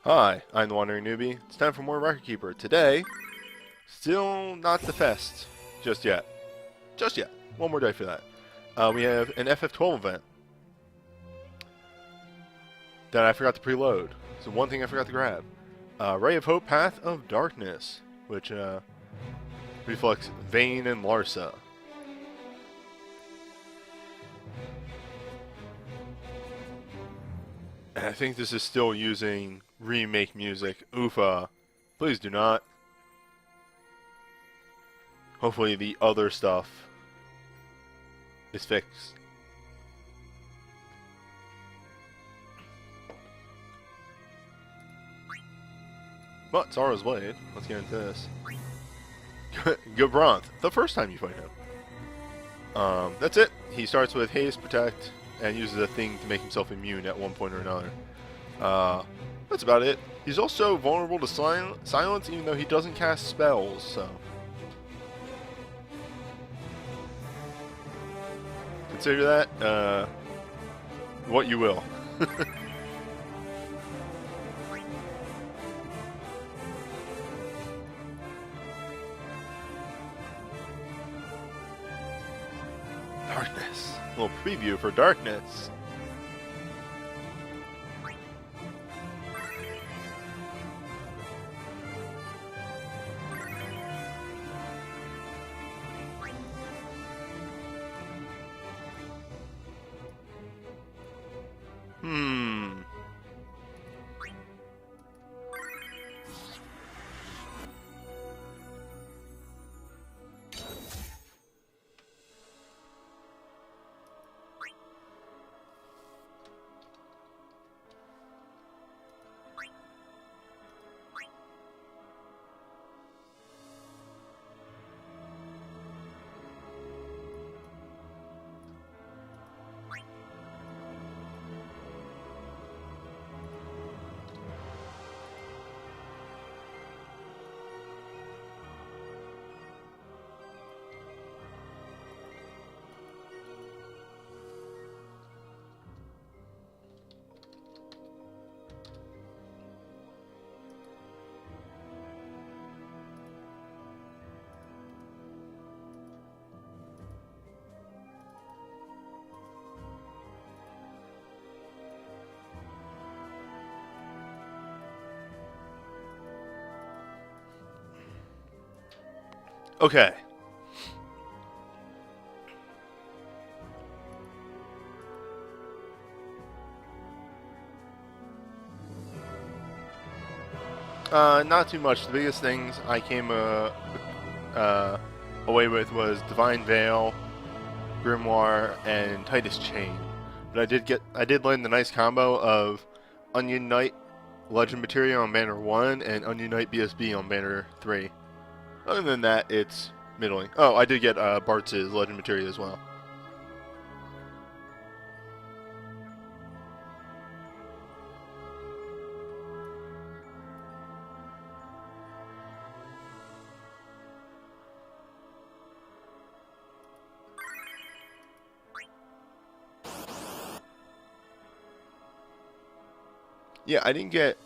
Hi, I'm the Wandering Newbie. It's time for more Record Keeper. Today, still not the fest. Just yet. Just yet. One more day for that. We have an FF12 event that I forgot to preload. So one thing I forgot to grab. Ray of Hope, Path of Darkness, which reflects Vayne and Larsa. And I think this is still using remake music. Oofa. Please do not. Hopefully the other stuff is fixed. But Zara's Blade. Let's get into this. Gabranth, the first time you fight him. That's it. He starts with Haste, Protect, and uses a thing to make himself immune at one point or another. That's about it. He's also vulnerable to silence, even though he doesn't cast spells, so... Consider that, what you will. Darkness. A little preview for Darkness. Okay. Not too much. The biggest things I came away with was Divine Veil, Grimoire, and Titus Chain. But I did land the nice combo of Onion Knight Legend Material on Banner 1 and Onion Knight BSB on Banner 3. Other than that, it's middling. Oh, I did get Bart's Legend Material as well. Yeah, I didn't get,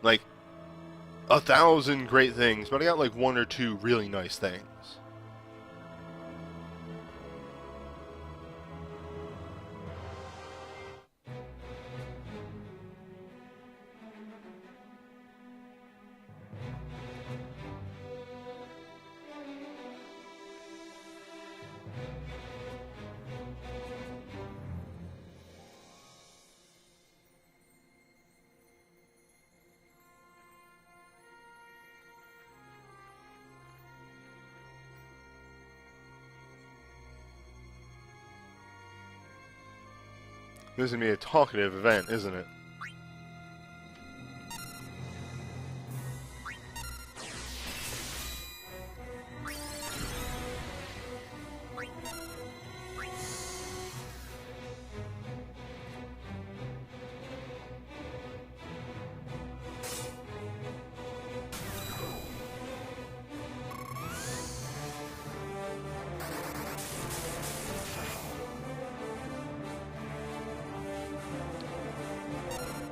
like, 1,000 great things, but I got, like, one or two really nice things. This is going to be a talkative event, isn't it?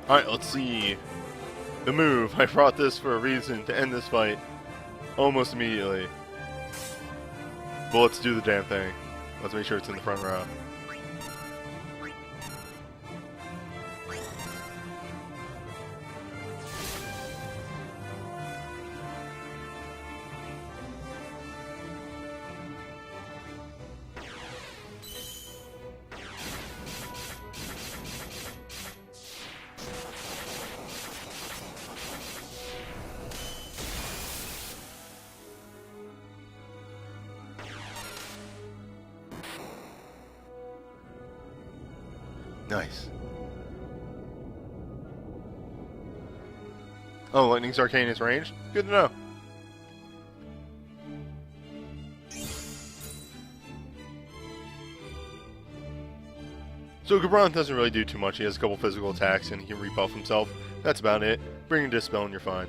Alright, let's see The move. I brought this for a reason, to end this fight. Almost immediately. But let's do the damn thing. Let's make sure it's in the front row. Nice. Oh, Lightning's Arcane is ranged? Good to know. So Gabron doesn't really do too much. He has a couple physical attacks and he can rebuff himself. That's about it. Bring a Dispel and you're fine.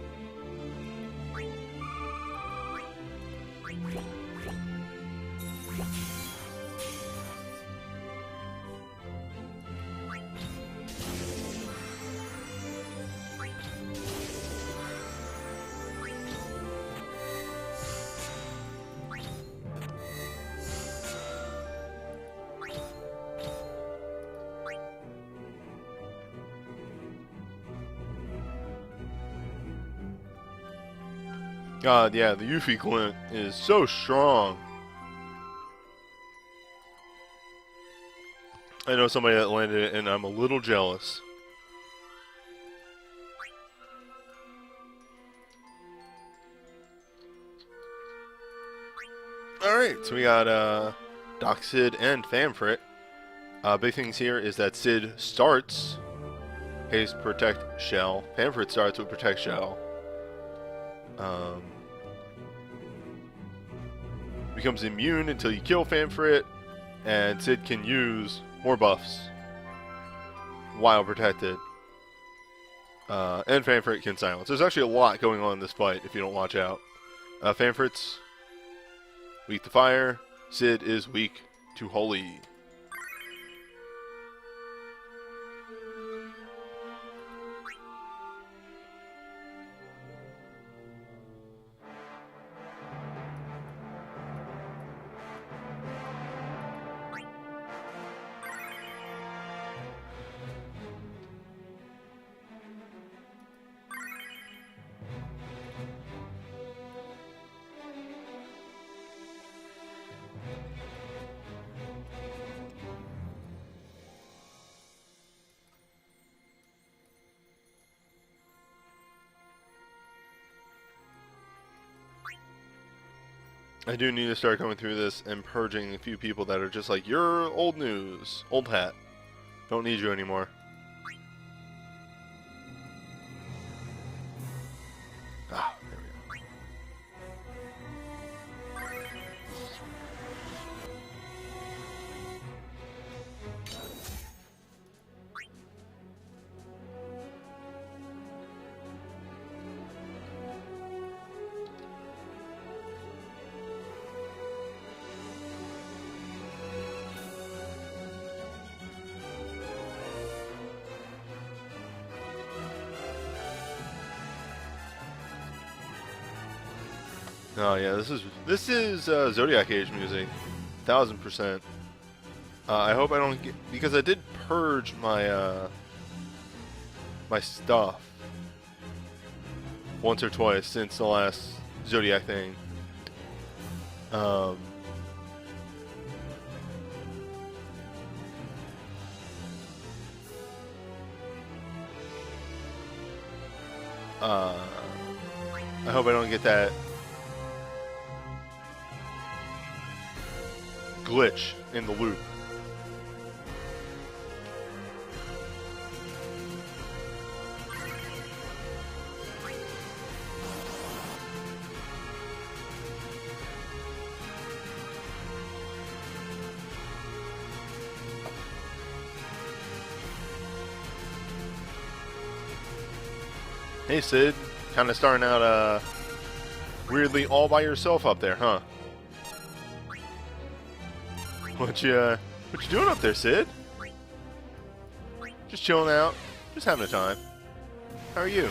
God, yeah, the Yuffie Glint is so strong. I know somebody that landed it, and I'm a little jealous. Alright, so we got Doc, Sid, and Famfrit. Big things here is that Sid starts Haste, Protect, Shell. Famfrit starts with Protect, Shell. Becomes immune until you kill Famfrit, and Sid can use more buffs while protected. And Famfrit can silence. There's actually a lot going on in this fight if you don't watch out. Famfrit's weak to fire. Sid is weak to holy. I do need to start going through this and purging a few people that are just like, you're old news, old hat. Don't need you anymore. Ah, there we go. Oh yeah, this is Zodiac Age music, 1000%. I hope I don't get, because I did purge my my stuff once or twice since the last Zodiac thing. I hope I don't get that glitch in the loop. Hey Sid, kind of starting out weirdly all by yourself up there, huh? What you doing up there, Sid? Just chilling out, just having a time. How are you?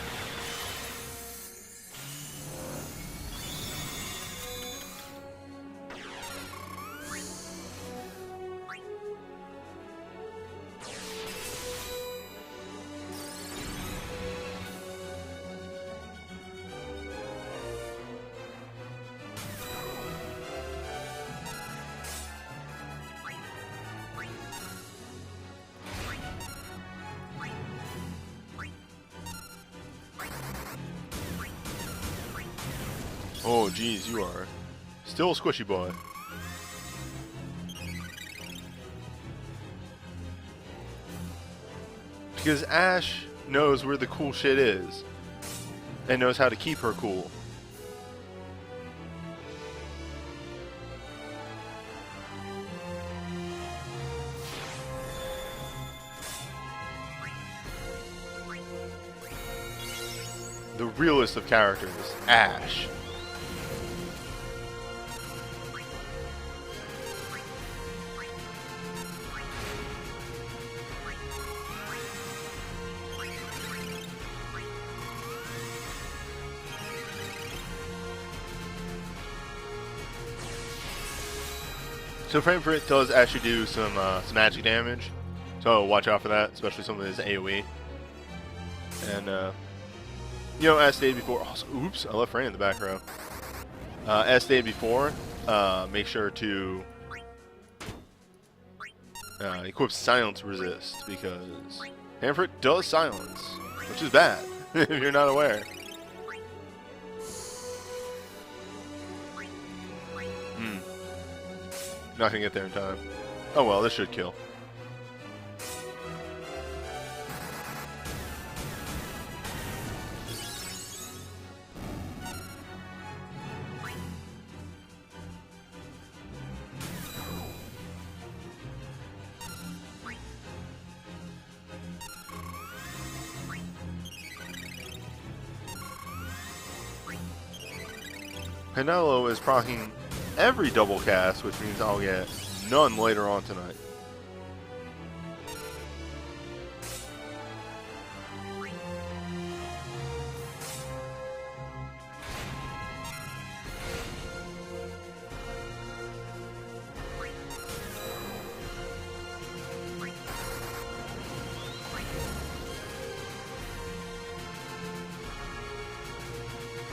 Oh, geez, you are still a squishy boy. Because Ash knows where the cool shit is. And knows how to keep her cool. The realest of characters, Ash. So Frame for It does actually do some magic damage, so watch out for that, especially some of his AoE. And you know, as stated before, also, oops, I left Fran in the back row. As stated before, make sure to equip Silence Resist, because Frame for It does silence, which is bad if you're not aware. Not gonna get there in time. Oh well, this should kill. Canelo is proccing every double cast, which means I'll get none later on tonight.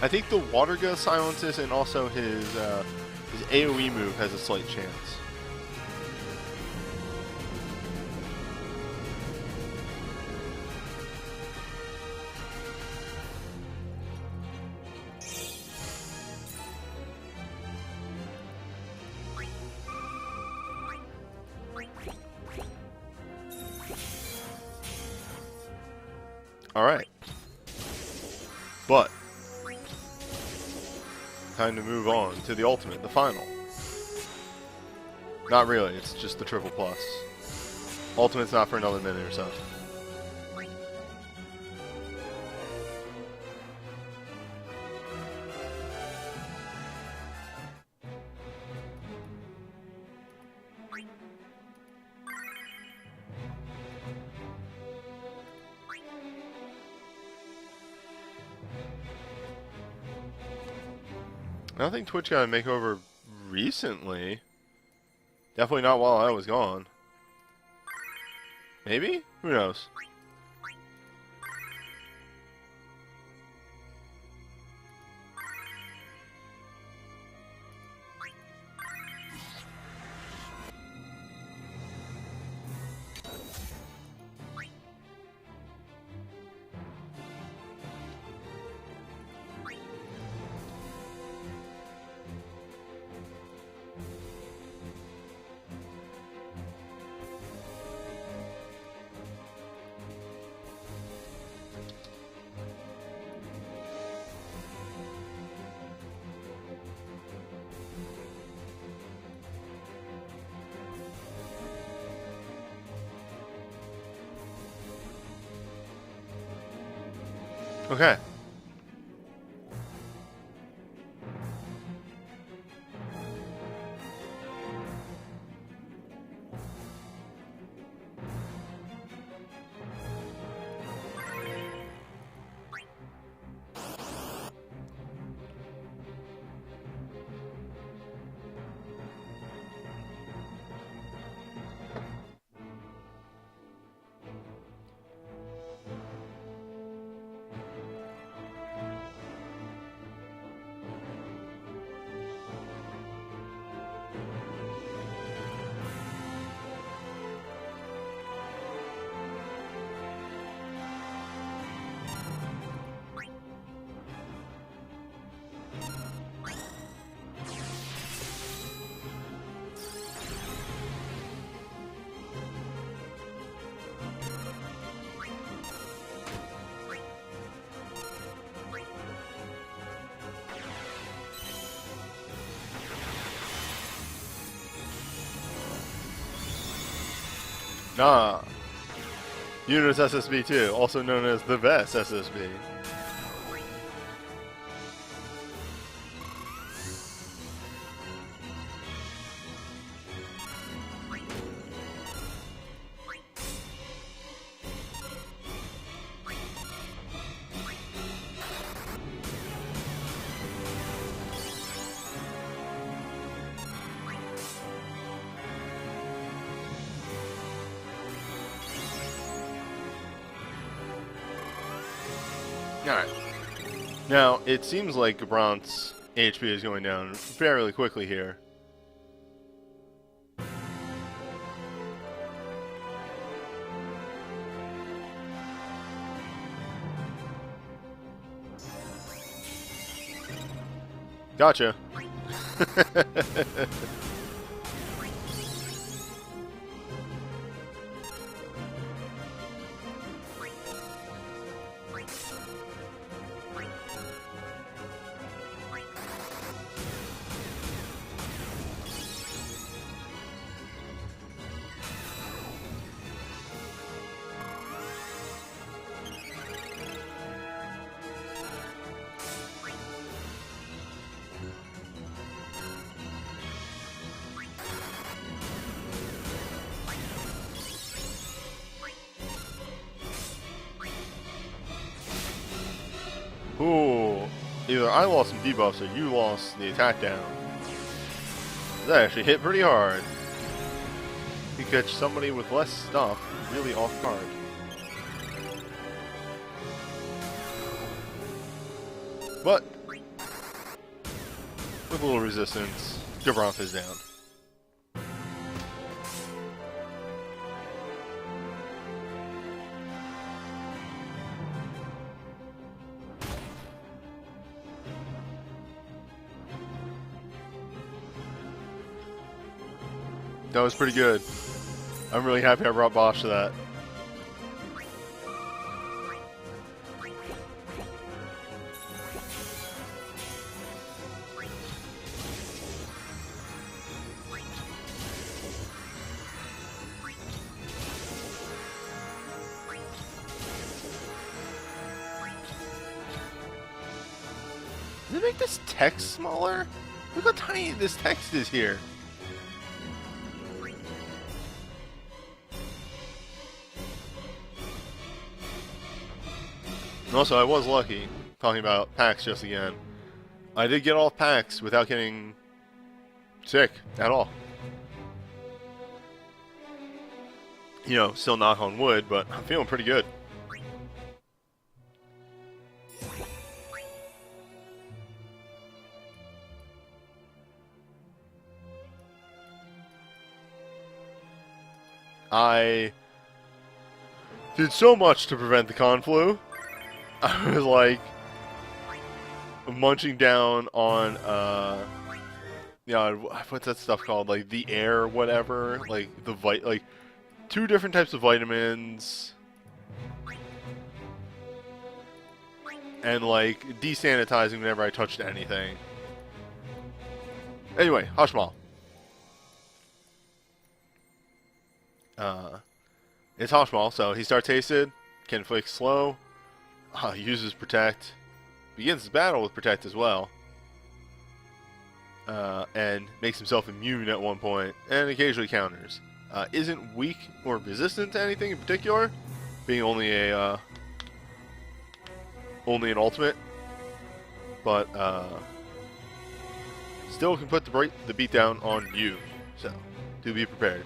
I think the Water Gust silences, and also his AoE move has a slight chance. Alright. But time to move on to the ultimate, the final. Not really, it's just the triple plus. Ultimate's not for another minute or so. I don't think Twitch got a makeover recently. Definitely not while I was gone. Maybe? Who knows? Okay. Nah. Unis SSB2, also known as the VES SSB. Alright. Now, it seems like Gabrant's HP is going down fairly quickly here. Gotcha. Ooh, either I lost some debuffs or you lost the attack down. That actually hit pretty hard. You catch somebody with less stuff really off guard. But with a little resistance, Gabrant is down. That was pretty good. I'm really happy I brought Bosch to that. Does it make this text smaller? Look how tiny this text is here. Also, I was lucky, talking about packs just again. I did get off packs without getting sick at all. You know, still knock on wood, but I'm feeling pretty good. I did so much to prevent the conflu. I was like munching down on yeah, what's that stuff called? Like the air, whatever. Like the like 2 different types of vitamins, and like desanitizing whenever I touched anything. Anyway, Hushmal. It's Hushmal, so he starts hasted, can inflict slow. Uses Protect, begins his battle with Protect as well, and makes himself immune at one point, and occasionally counters. Isn't weak or resistant to anything in particular, being only a only an ultimate, but still can put the beat down on you. So do be prepared.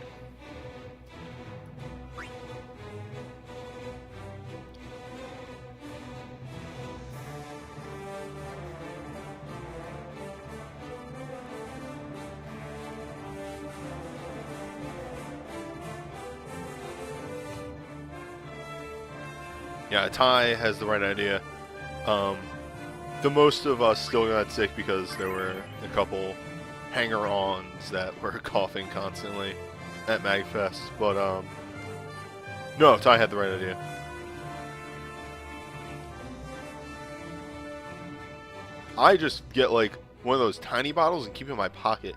Yeah, Ty has the right idea. The most of us still got sick because there were a couple hanger-ons that were coughing constantly at MagFest. But, no, Ty had the right idea. I just get, like, one of those tiny bottles and keep it in my pocket.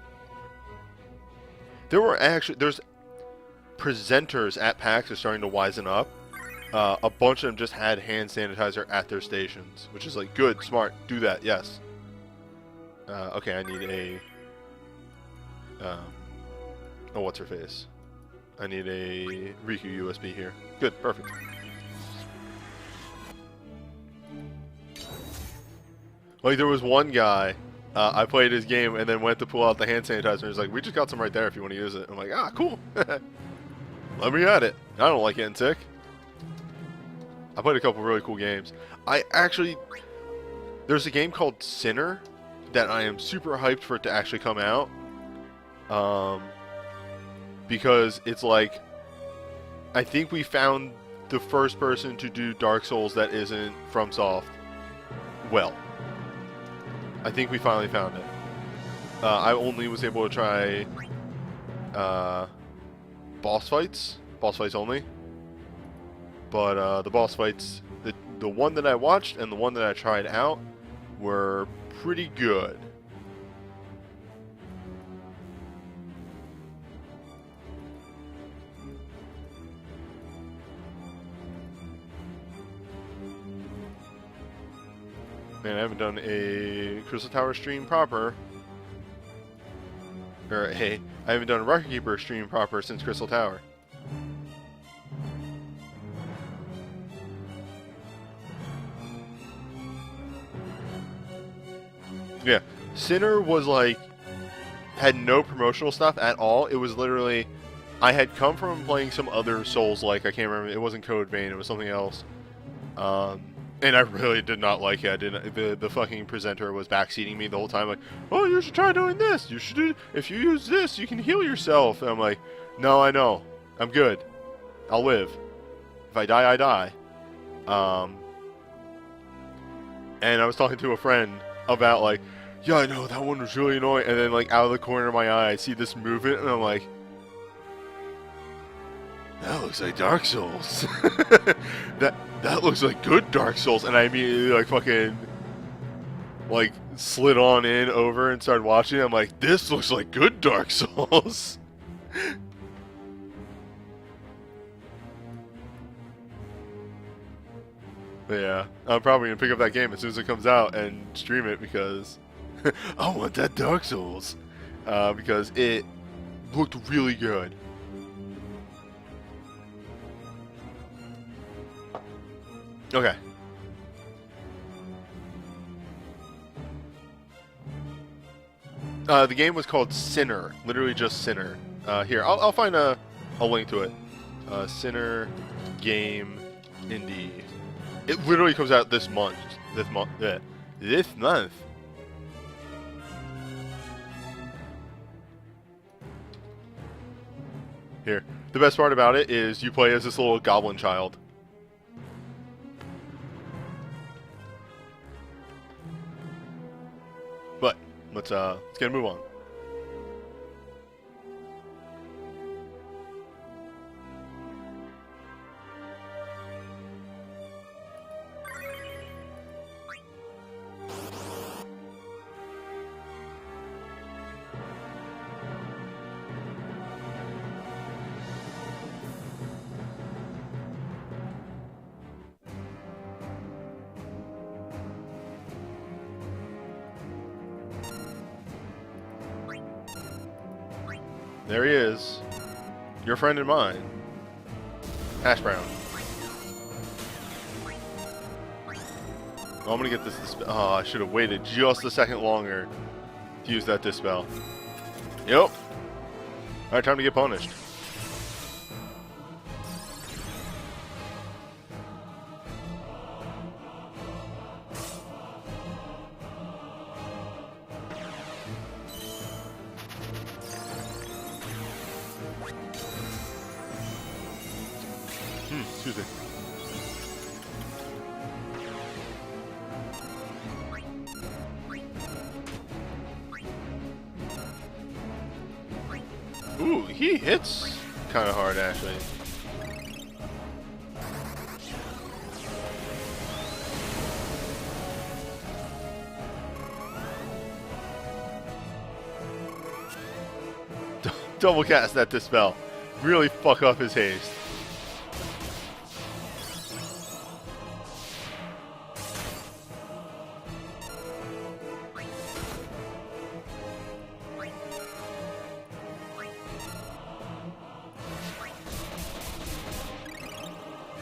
There's presenters at PAX are starting to wisen up. A bunch of them just had hand sanitizer at their stations, which is like, good, smart, do that, yes. Okay, I need a... oh, what's her face? I need a Riku USB here. Good, perfect. Like, there was one guy, I played his game and then went to pull out the hand sanitizer and he's like, we just got some right there if you want to use it. I'm like, ah, cool. Let me at it. I don't like getting sick. I played a couple really cool games. There's a game called Sinner that I am super hyped for it to actually come out. Because it's like, I think we found the first person to do Dark Souls that isn't FromSoft well. I think we finally found it. I only was able to try boss fights only. But the boss fights, the one that I watched and the one that I tried out were pretty good. Man, I haven't done a Crystal Tower stream proper. Or, hey, I haven't done a Rocket Keeper stream proper since Crystal Tower. Yeah, Sinner was like, had no promotional stuff at all. It was literally, I had come from playing some other Souls-like, I can't remember, it wasn't Code Vein, it was something else. And I really did not like it. I didn't. The fucking presenter was backseating me the whole time, like, "Oh, you should try doing this. You should do. If you use this, you can heal yourself." And I'm like, "No, I know. I'm good. I'll live. If I die, I die." And I was talking to a friend about like, "Yeah, I know that one was really annoying." And then like out of the corner of my eye, I see this movement, and I'm like, "That looks like Dark Souls." That looks like good Dark Souls, and I immediately like fucking like slid on in over and started watching. I'm like, this looks like good Dark Souls. But yeah, I'm probably gonna pick up that game as soon as it comes out and stream it because I want that Dark Souls because it looked really good. Okay. The game was called Sinner, literally just Sinner. Here, I'll find a link to it. Sinner game indie. It literally comes out this month. This month. Here, the best part about it is you play as this little goblin child. But let's get a move on. There he is. Your friend and mine. Hash Brown. Oh, I'm gonna get this dispel. Oh, I should have waited just a second longer to use that dispel. Yep. Alright, time to get punished. Excuse me. Ooh, he hits kind of hard, actually. Double cast that dispel. really fuck up his haste.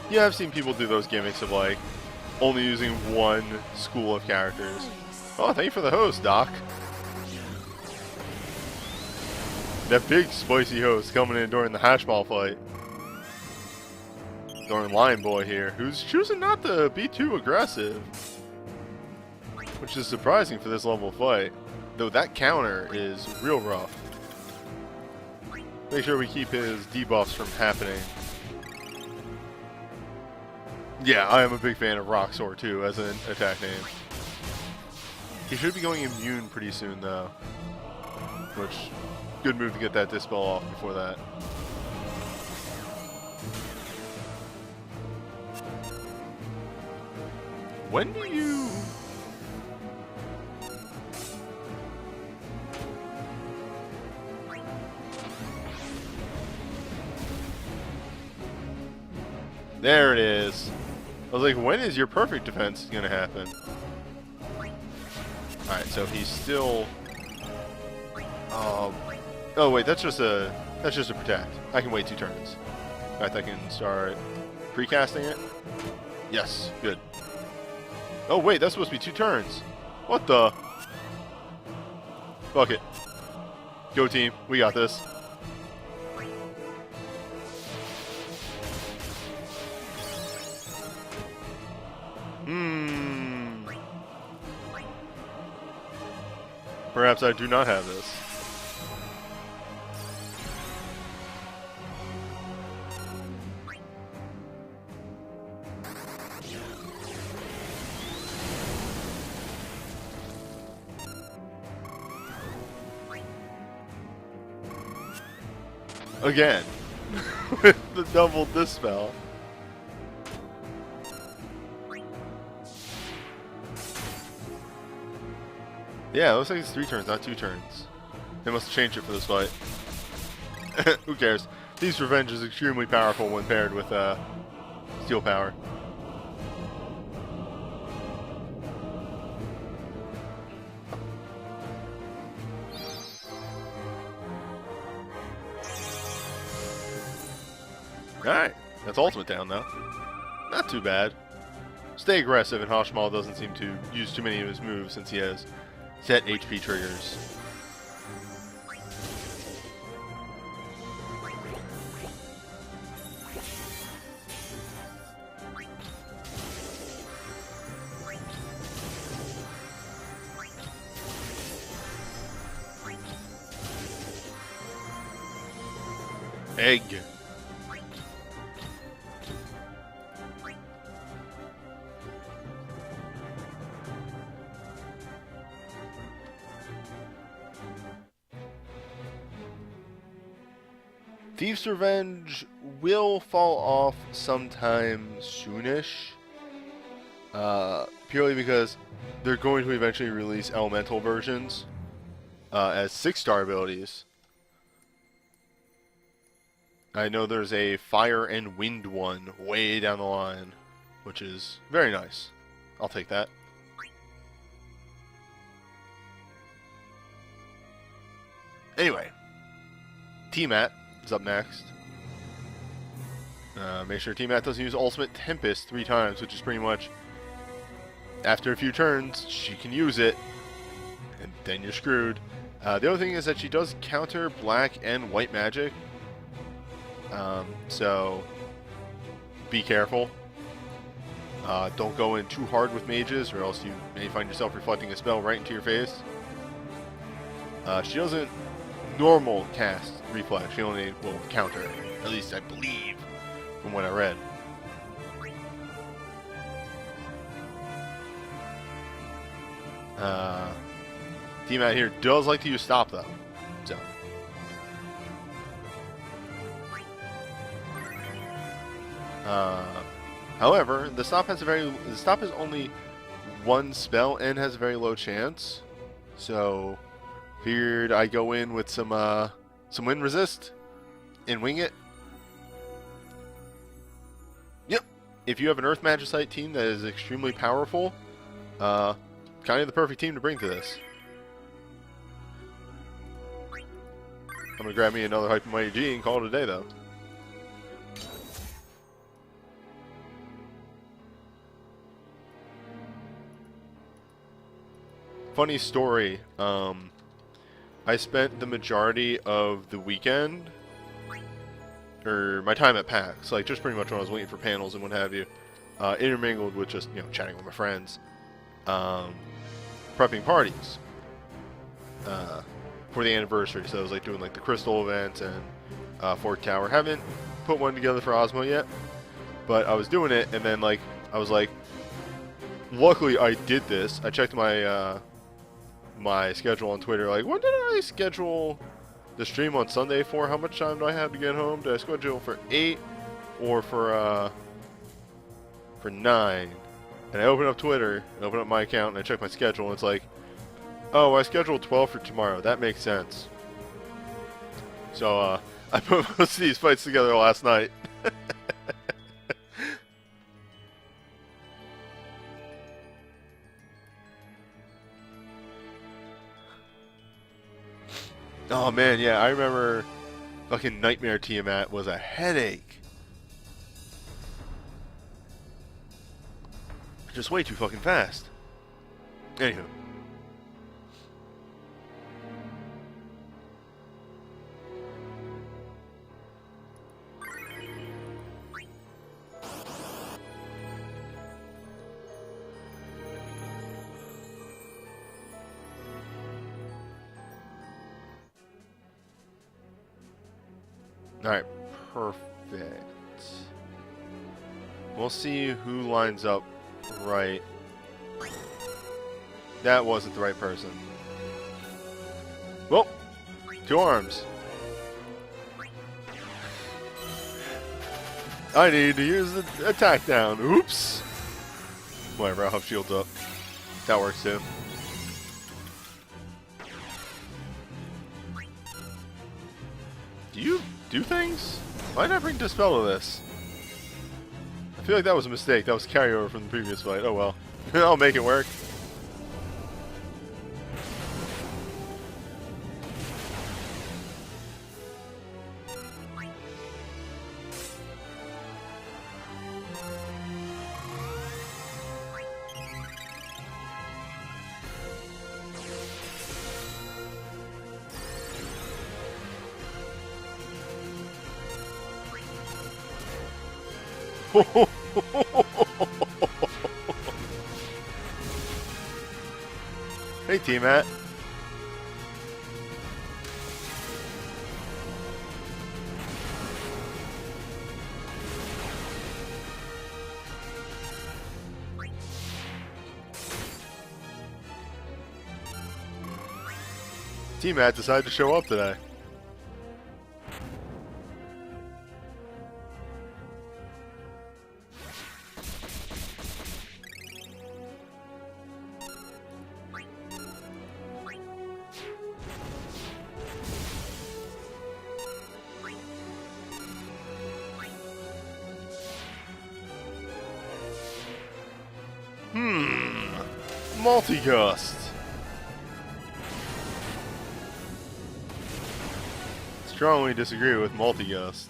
Yeah, I've seen people do those gimmicks of like only using one school of characters. Oh, thank you for the host, Doc. That big spicy host coming in during the hashball fight. During Lion Boy here, who's choosing not to be too aggressive. Which is surprising for this level of fight. Though that counter is real rough. Make sure we keep his debuffs from happening. Yeah, I am a big fan of Roxor too as an attack name. He should be going immune pretty soon though. Which, good move to get that dispel off before that. When do you... There it is. I was like, when is your perfect defense gonna happen? Alright, so he's still... oh wait, that's just a protect. I can wait 2 turns. In fact, I can start precasting it. Yes, good. Oh wait, that's supposed to be 2 turns. What the? Fuck it. Go team, we got this. Perhaps I do not have this. Again, with the double dispel. Yeah, it looks like it's 3 turns, not 2 turns. They must change it for this fight. Who cares? Thief's Revenge is extremely powerful when paired with Steel Power. Alright, that's ultimate down though. Not too bad. Stay aggressive, and Hashmal doesn't seem to use too many of his moves since he has set HP triggers. Egg. Thief's Revenge will fall off sometime soonish, purely because they're going to eventually release elemental versions as 6-star abilities. I know there's a fire and wind one way down the line, which is very nice. I'll take that. Anyway, T-Mat is up next. Make sure T-Mat doesn't use Ultimate Tempest 3 times, which is pretty much after a few turns, she can use it, and then you're screwed. The other thing is that she does counter black and white magic, so be careful. Don't go in too hard with mages, or else you may find yourself reflecting a spell right into your face. She doesn't normal cast reflex, she only will counter, at least I believe, from what I read. T-Mat here does like to use stop though, so. However, the stop is only 1 spell and has a very low chance, so figured I go in with some wind resist and wing it if you have an Earth Magicite team that is extremely powerful, kind of the perfect team to bring to this. I'm gonna grab me another Hyper Mighty G and call it a day, though. Funny story. I spent the majority of the weekend, or my time at PAX, like just pretty much when I was waiting for panels and what have you, intermingled with just chatting with my friends, prepping parties for the anniversary. So I was like doing like the Crystal event and Fort Tower. Haven't put one together for Osmo yet, but I was doing it, and then like I was like, luckily I did this. I checked my my schedule on Twitter, like, when did I schedule the stream on Sunday for? How much time do I have to get home? Did I schedule for 8 or for 9? And I open up Twitter, and open up my account, and I check my schedule, and it's like, oh, I scheduled 12 for tomorrow. That makes sense. So, I put most of these fights together last night. Oh man, yeah, I remember fucking Nightmare Tiamat was a headache. Just way too fucking fast. Anywho. Alright, perfect. We'll see who lines up right. That wasn't the right person. Well, 2 arms. I need to use the attack down. Oops. Whatever, I'll have shields up. That works too. Do you do things? Why did I bring Dispel to this? I feel like that was a mistake. That was carryover from the previous fight. Oh well. I'll make it work. Hey, T-Matt. T-Matt decided to show up today. Multigust. Strongly disagree with Multigust.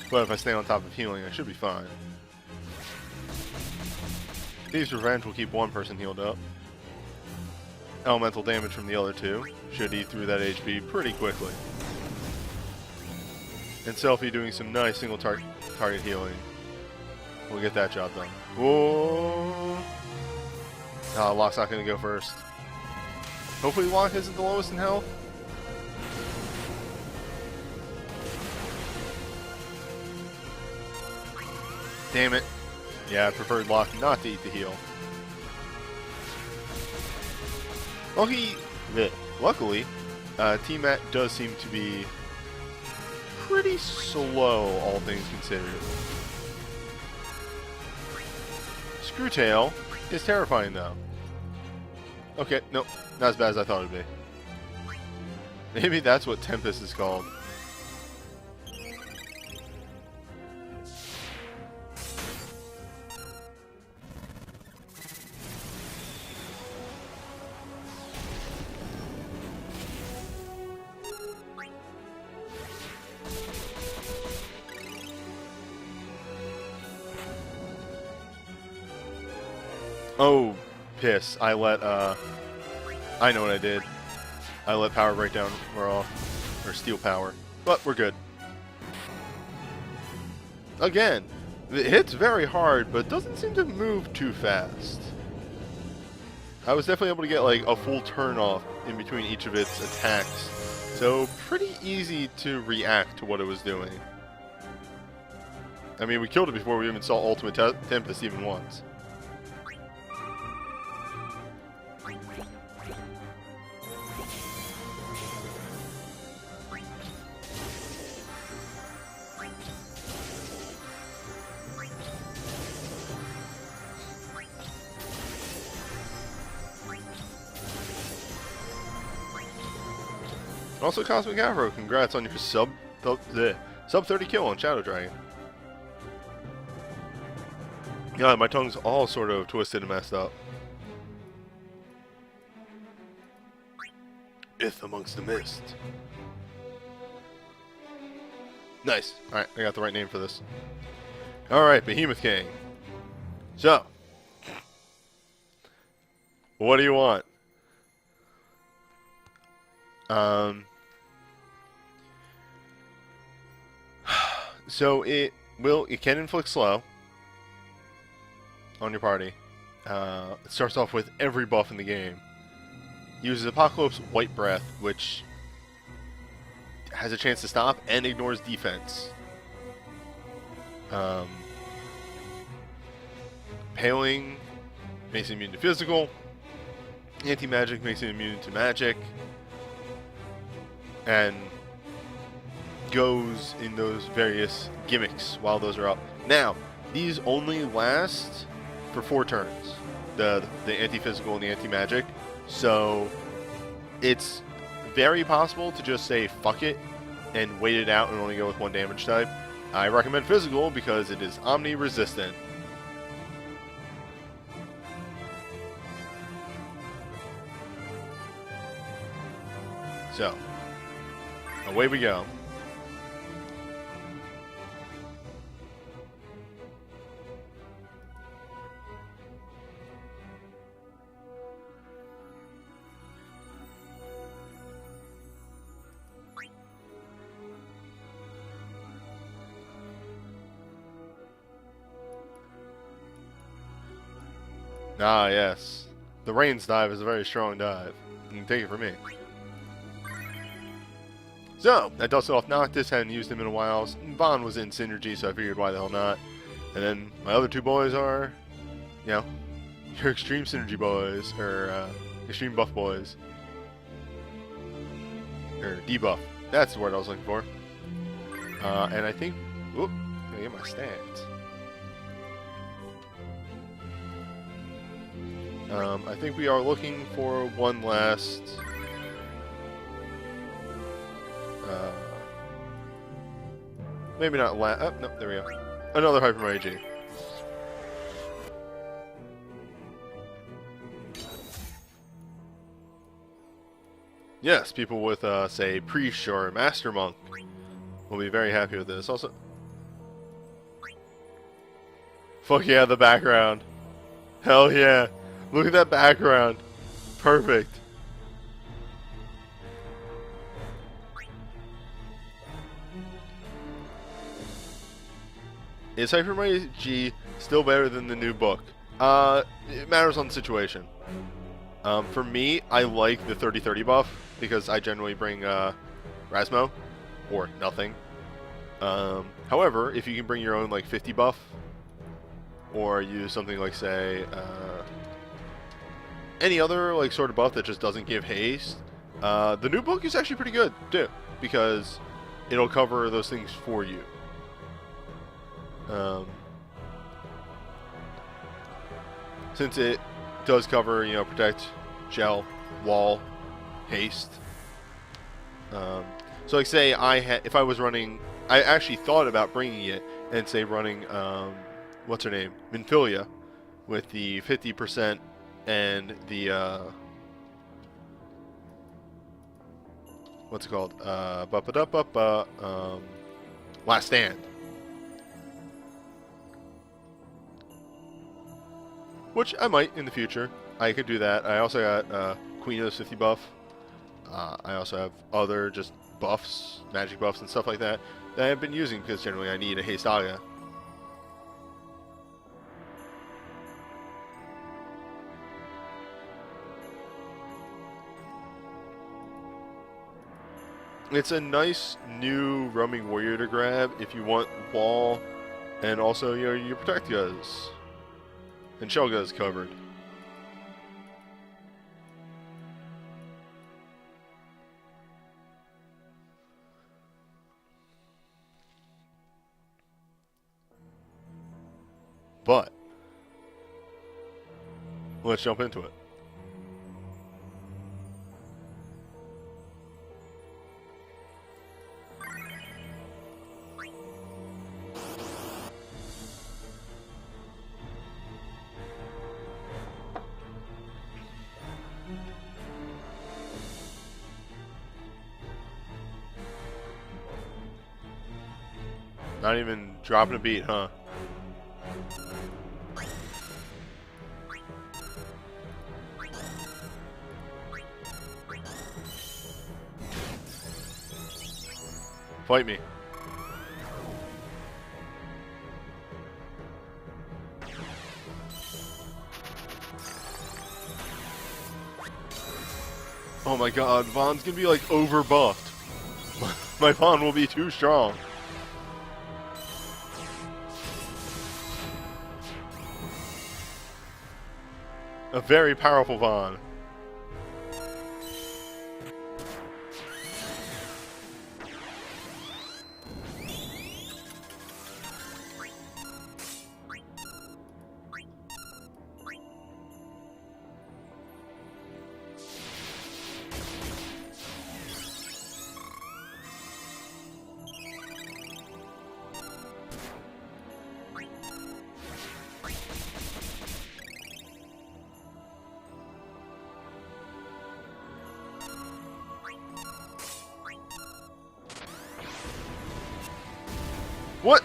But if I stay on top of healing, I should be fine. Thieves' Revenge will keep one person healed up. Elemental damage from the other two should eat through that HP pretty quickly. And Selfie doing some nice single target healing. We'll get that job done. Whoa! Locke's not going to go first. Hopefully Locke isn't the lowest in health. Damn it. Yeah, I preferred Locke not to eat the heal. Luckily, T-Matt does seem to be pretty slow, all things considered. Screwtail is terrifying, though. Okay, nope, not as bad as I thought it'd be. Maybe that's what Tempest is called. Oh, piss. I know what I did. I let power breakdown wear off. Or steel power. But we're good. Again, it hits very hard, but doesn't seem to move too fast. I was definitely able to get like a full turn off in between each of its attacks. So pretty easy to react to what it was doing. I mean, we killed it before we even saw Ultimate Tempest even once. Also, Cosmic Afro, congrats on your sub 30 kill on Shadow Dragon. Yeah, my tongue's all sort of twisted and messed up. Ith amongst the mist. Nice. Alright, I got the right name for this. Alright, Behemoth King. So, what do you want? So it can inflict slow on your party. It starts off with every buff in the game. Uses Apocalypse White Breath, which has a chance to stop and ignores defense. Paling makes it immune to physical. Anti-magic makes it immune to magic. And goes in those various gimmicks while those are up. Now, these only last for 4 turns. The anti-physical and the anti-magic. So it's very possible to just say fuck it and wait it out and only go with 1 damage type. I recommend physical because it is omni-resistant. So, away we go. Ah, yes. The Rains dive is a very strong dive. You can take it from me. So, I dusted off Noctis, hadn't used him in a while. Vaughn was in Synergy, so I figured why the hell not. And then my other 2 boys are, you know, your Extreme Synergy boys, or Extreme Buff boys. Or debuff. That's the word I was looking for. And I think, whoop, I get my stats. I think we are looking for one last maybe not oh, no, there we go. Another Hyper Mage. Yes, people with say Priest or Master Monk will be very happy with this. Also, fuck yeah, the background. Hell yeah. Look at that background. Perfect. Is Hyper Mage still better than the new book? It matters on the situation. For me, I like the 30-30 buff because I generally bring Rasmo or nothing. However, if you can bring your own like 50 buff or use something like say any other like sort of buff that just doesn't give haste, the new book is actually pretty good too because it'll cover those things for you. Since it does cover, you know, protect, gel, wall, haste. So like say if I was running, I actually thought about bringing it and say running, what's her name, Minfilia, with the 50% and the what's it called? Last Stand. which I might in the future. I could do that. I also got Queen of the 50 buff. I also have other just buffs, magic buffs and stuff like that that I've been using because generally I need a haste Aga. It's a nice new roaming warrior to grab if you want wall and also your protect guys and shell guys covered. But let's jump into it. Not even dropping a beat, huh? Fight me. Oh my god, Vaughn's gonna be like over buffed. My Vaughn will be too strong. A very powerful Vaughn. What?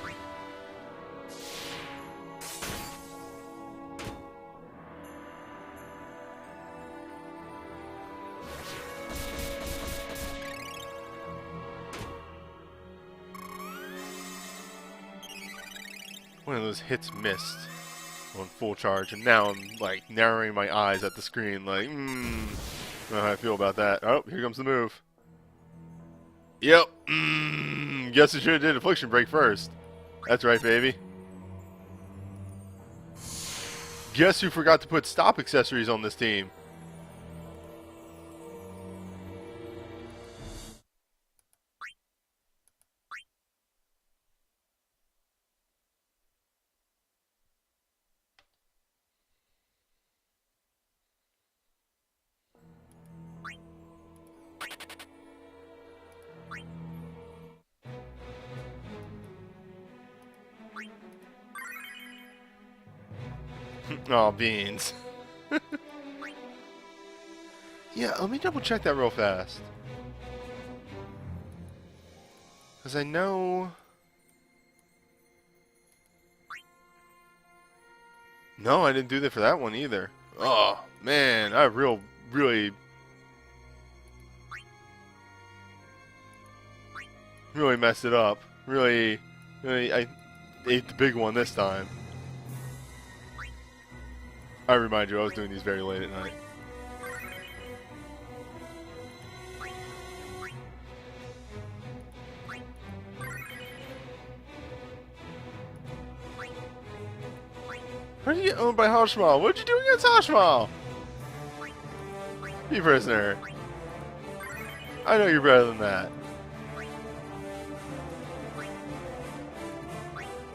One of those hits missed on full charge, and now I'm like narrowing my eyes at the screen like, I don't know how I feel about that. Oh, here comes the move. Yep. Guess I should have did Affliction Break first. That's right, baby. Guess who forgot to put stop accessories on this team? Oh, beans. Yeah, let me double check that real fast. Because I know... No, I didn't do that for that one either. Oh, man, I really messed it up. Really, I ate the big one this time. I remind you, I was doing these very late at night. How did you get owned by Hashmal? What'd you do against Hashmal? Be prisoner. I know you're better than that.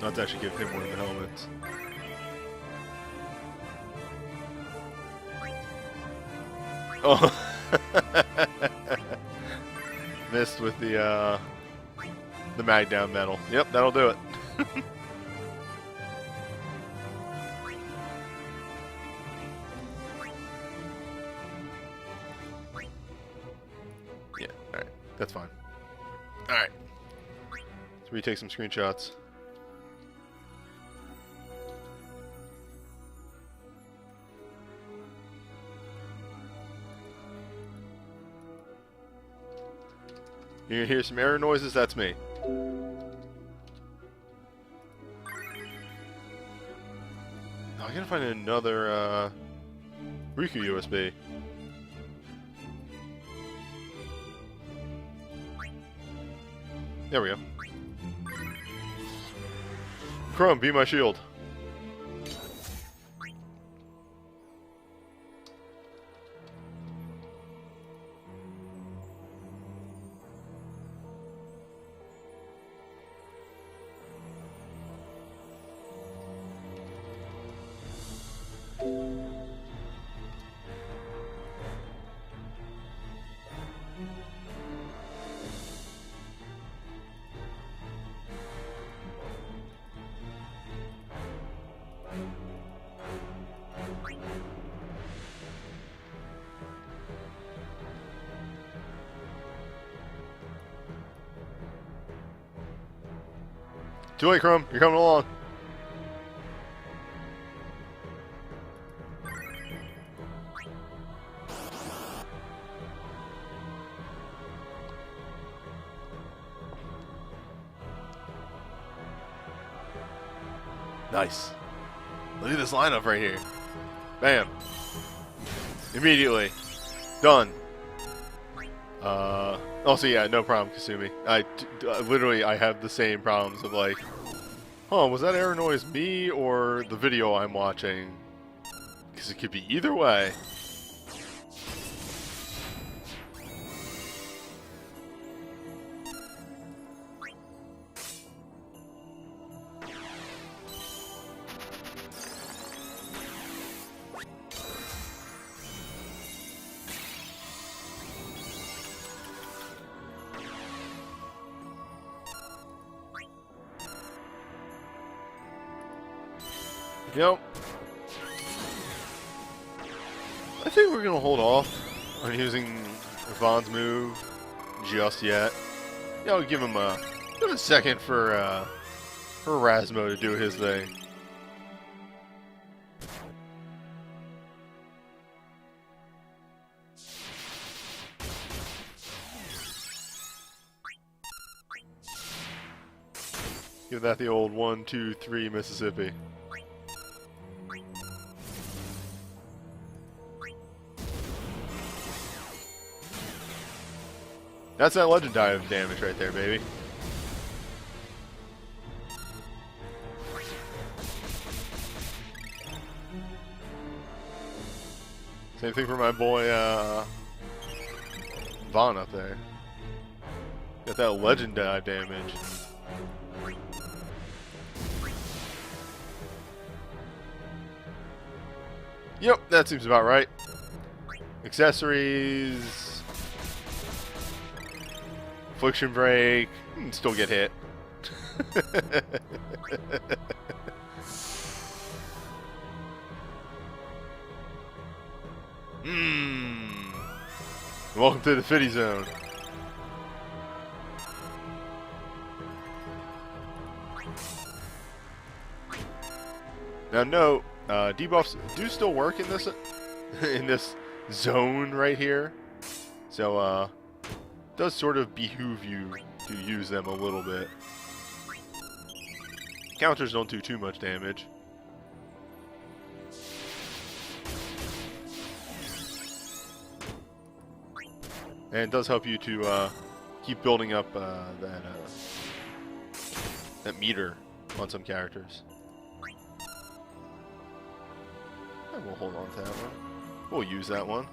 Not to actually give him one of the helmets. Oh. Missed with the mag down metal. Yep, that'll do it. Yeah, alright. That's fine. Alright. So we take some screenshots. You're gonna hear some error noises, that's me. Oh, I gotta find another, Riku USB. There we go. Chrome, be my shield. Too late, Chrome. You're coming along. Nice. Look at this lineup right here. Bam. Immediately. Done. Also, yeah, no problem, Kasumi. Literally, I have the same problems of like, oh, was that error noise me or the video I'm watching? Because it could be either way. Yep. I think we're gonna hold off on using Vaughn's move just yet. Yeah, I'll give him a second for Rasmo to do his thing. Give that the old 1, 2, 3 Mississippi. That's that legend dive damage right there, baby. Same thing for my boy, Vaughn up there. Got that legend dive damage. Yep, that seems about right. Accessories. Affliction break. Still get hit. Welcome to the Fitty Zone. Now, note, debuffs do still work in this in this zone right here. So, does sort of behoove you to use them a little bit. Counters don't do too much damage. And it does help you to keep building up that meter on some characters. And we'll hold on to that one. We'll use that one.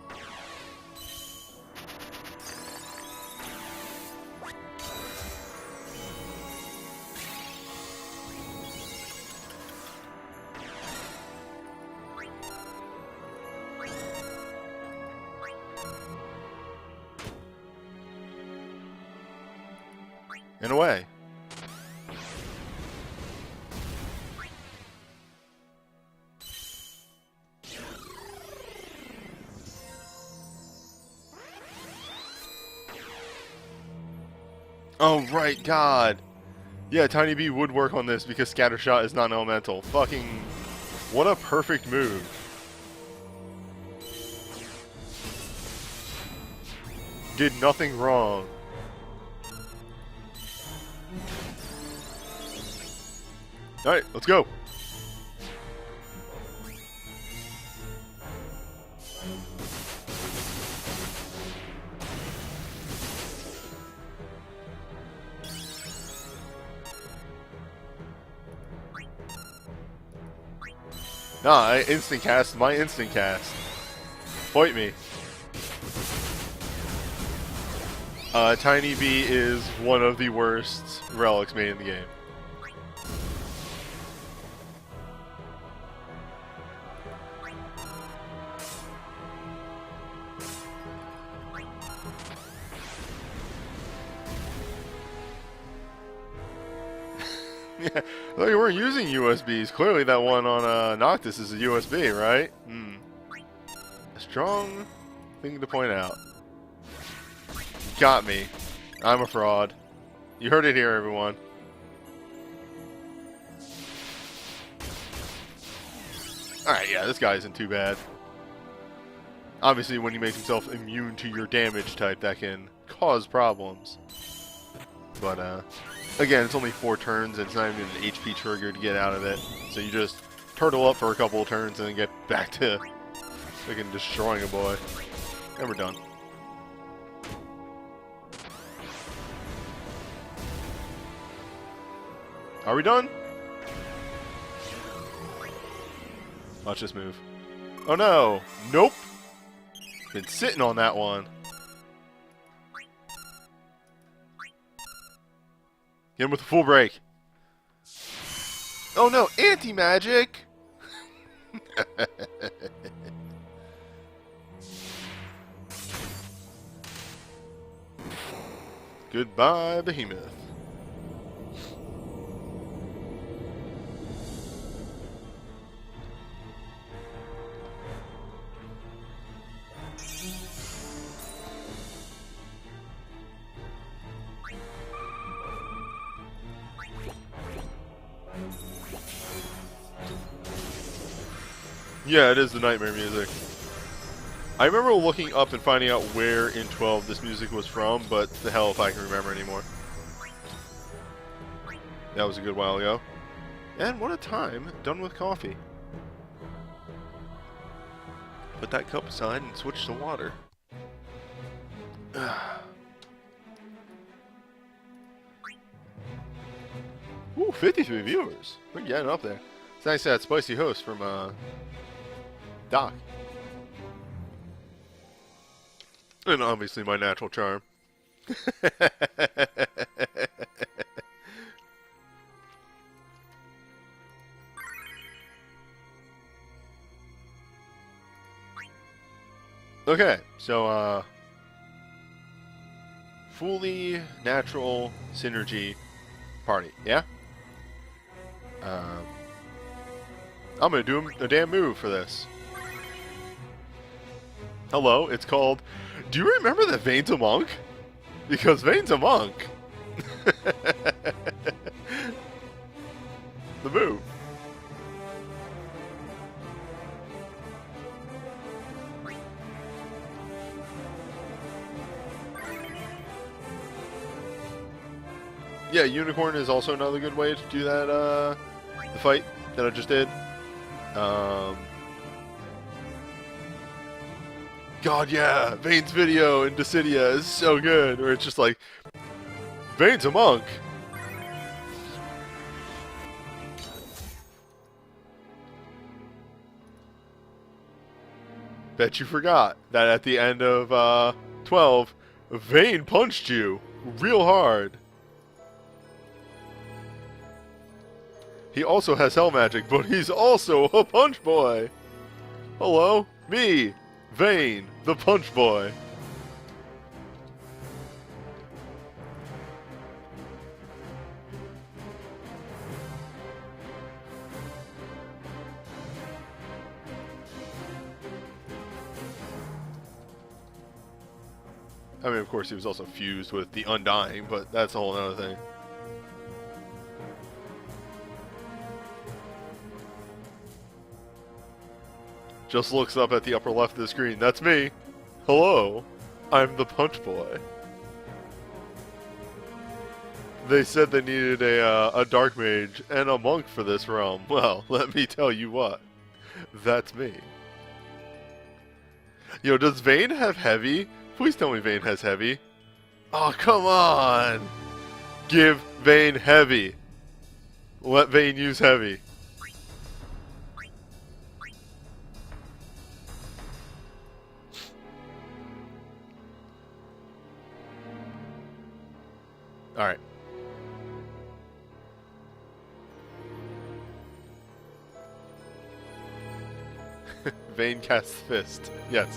And away. Oh, right, God. Yeah, Tiny Bee would work on this because Scattershot is non-elemental. Fucking, what a perfect move. Did nothing wrong. Alright, let's go. Nah, I instant cast my instant cast. Fight me. Tiny B is one of the worst relics made in the game. Yeah, well, you weren't using USBs. Clearly that one on Noctis is a USB, right? Hmm. A strong thing to point out. Got me. I'm a fraud. You heard it here, everyone. Alright, yeah, this guy isn't too bad. Obviously, when he makes himself immune to your damage type, that can cause problems. But, again, it's only 4 turns, and it's not even an HP trigger to get out of it. So you just turtle up for a couple of turns and then get back to freaking destroying a boy. And we're done. Are we done? Watch this move. Oh no! Nope! Been sitting on that one. Get him with a full break. Oh no! Anti-magic! Goodbye, Behemoth. Yeah, it is the nightmare music. I remember looking up and finding out where in 12 this music was from, but the hell if I can remember anymore. That was a good while ago. And what a time, done with coffee. Put that cup aside and switch to water. Ooh, 53 viewers. We're getting up there. It's nice to have spicy host from, Doc. And obviously my natural charm. Okay, so, fully natural synergy party, yeah? I'm gonna do a damn move for this. Hello, it's called... Do you remember that Vane's a monk? Because Vane's a monk. The move. Yeah, Unicorn is also another good way to do that, the fight that I just did. God, yeah, Vane's video in Dissidia is so good, where it's just like, Vane's a monk. Bet you forgot that at the end of 12, Vane punched you real hard. He also has hell magic, but he's also a punch boy. Hello, me, Vane, the punch boy. I mean, of course, he was also fused with the Undying, but that's a whole other thing. Just looks up at the upper left of the screen. That's me. Hello. I'm the punch boy. They said they needed a dark mage and a monk for this realm. Well, let me tell you what. That's me. Yo, does Vayne have heavy? Please tell me Vayne has heavy. Oh, come on! Give Vayne heavy. Let Vayne use heavy. Alright. Vayne casts Fist. Yes.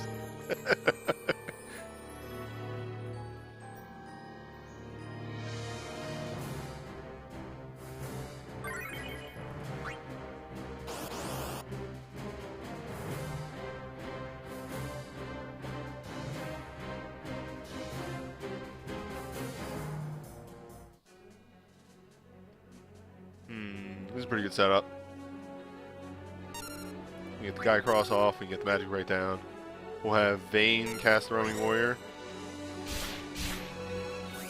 This is a pretty good setup. We get the guy cross off, we get the magic right down. We'll have Vayne cast the Roaming Warrior.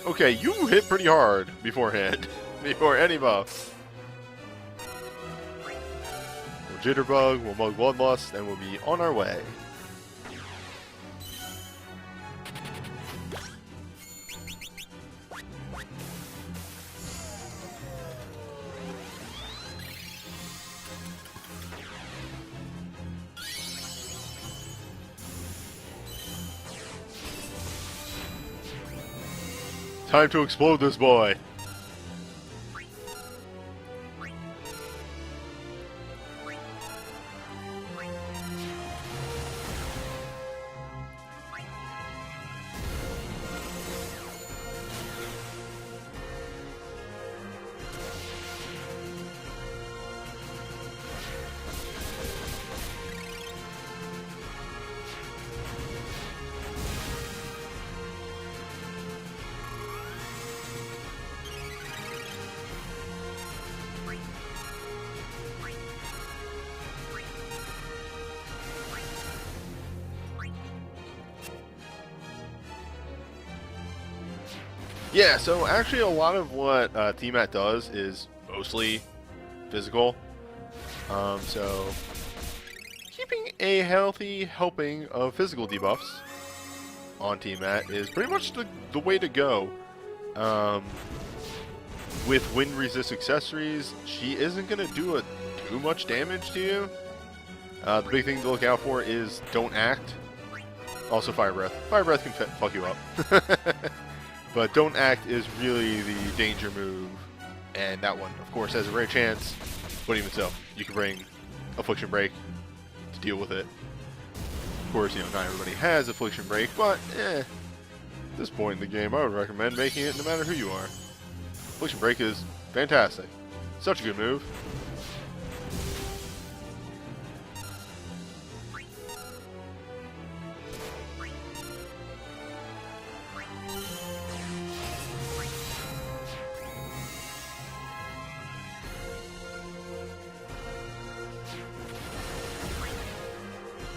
Okay, you hit pretty hard beforehand, before any buffs. We'll Jitterbug, we'll Mug Bloodlust, and we'll be on our way. Time to explode this boy. Yeah, so actually a lot of what TMAT does is mostly physical. So keeping a healthy helping of physical debuffs on TMAT is pretty much the way to go. With wind resist accessories, she isn't going to do too much damage to you. The big thing to look out for is don't act. Also Fire Breath. Fire Breath can fuck you up. But Don't Act is really the danger move, and that one, of course, has a rare chance, but even so, you can bring Affliction Break to deal with it. Of course, you know, not everybody has Affliction Break, but, at this point in the game, I would recommend making it no matter who you are. Affliction Break is fantastic. Such a good move.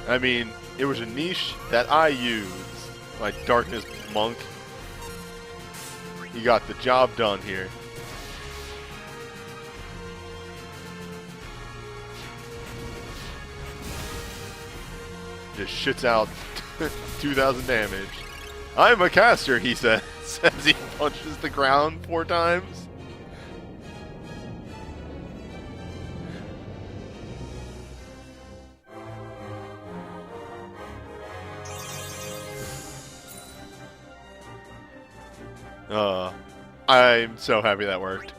I mean, it was a niche that I used, like Darkness Monk. You got the job done here. Just shits out 2,000 damage. I'm a caster, he says, as he punches the ground 4 times. I'm so happy that worked.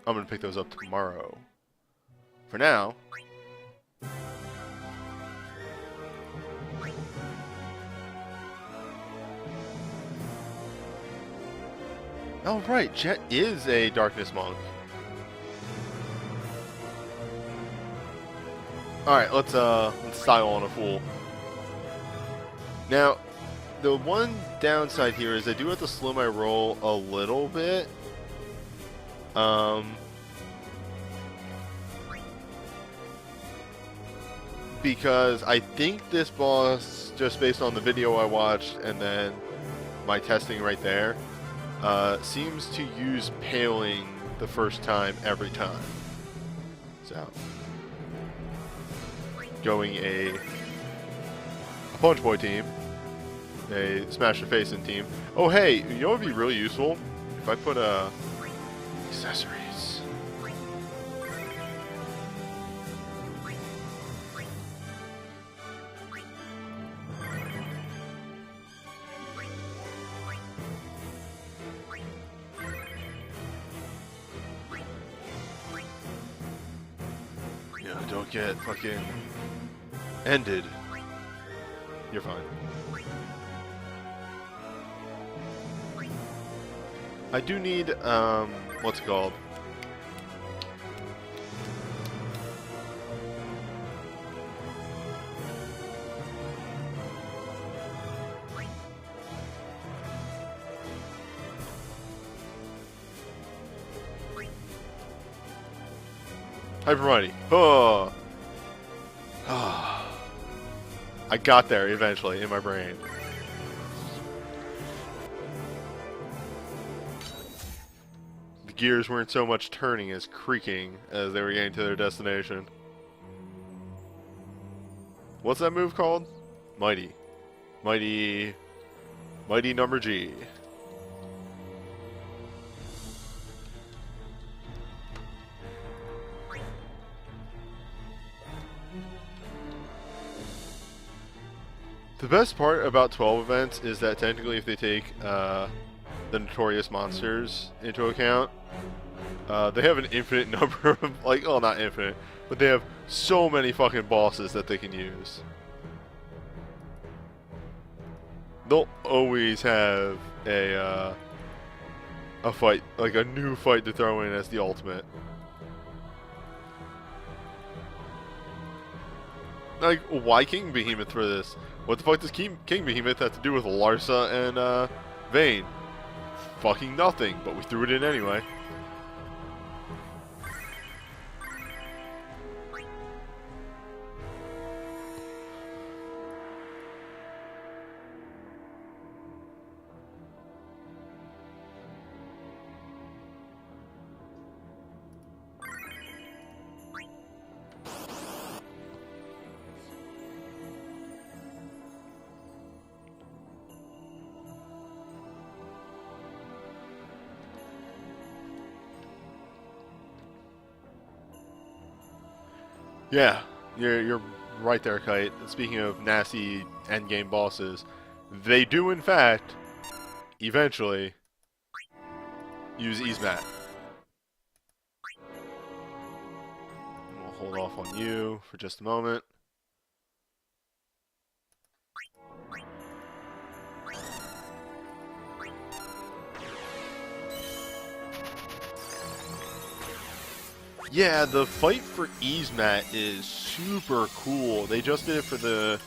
I'm gonna pick those up tomorrow. For now, oh right, Jet is a Darkness Monk. Alright, let's style on a fool. Now, The one downside here is I do have to slow my roll a little bit. Because I think this boss, just based on the video I watched and then my testing right there, seems to use paling the first time every time. So, going a Punch Boy team, a Smash Your Face in team. Oh hey, you know what would be really useful? If I put accessories. Yeah, don't get fucking ended. You're fine. I do need, what's it called? Hyper Mighty. Oh. I got there eventually in my brain. The gears weren't so much turning as creaking as they were getting to their destination. What's that move called? Mighty. Mighty number G. The best part about 12 events is that technically if they take the notorious monsters into account, they have an infinite number of, like, oh, not infinite, but they have so many fucking bosses that they can use. They'll always have a fight, like a new fight to throw in as the ultimate. Like, why King Behemoth for this? What the fuck does King Behemoth have to do with Larsa and Vayne? Fucking nothing, but we threw it in anyway. Yeah, you're right there, Kite. Speaking of nasty endgame bosses, they do in fact eventually use Easemat. We'll hold off on you for just a moment. Yeah, the fight for Easemat is super cool. They just did it for the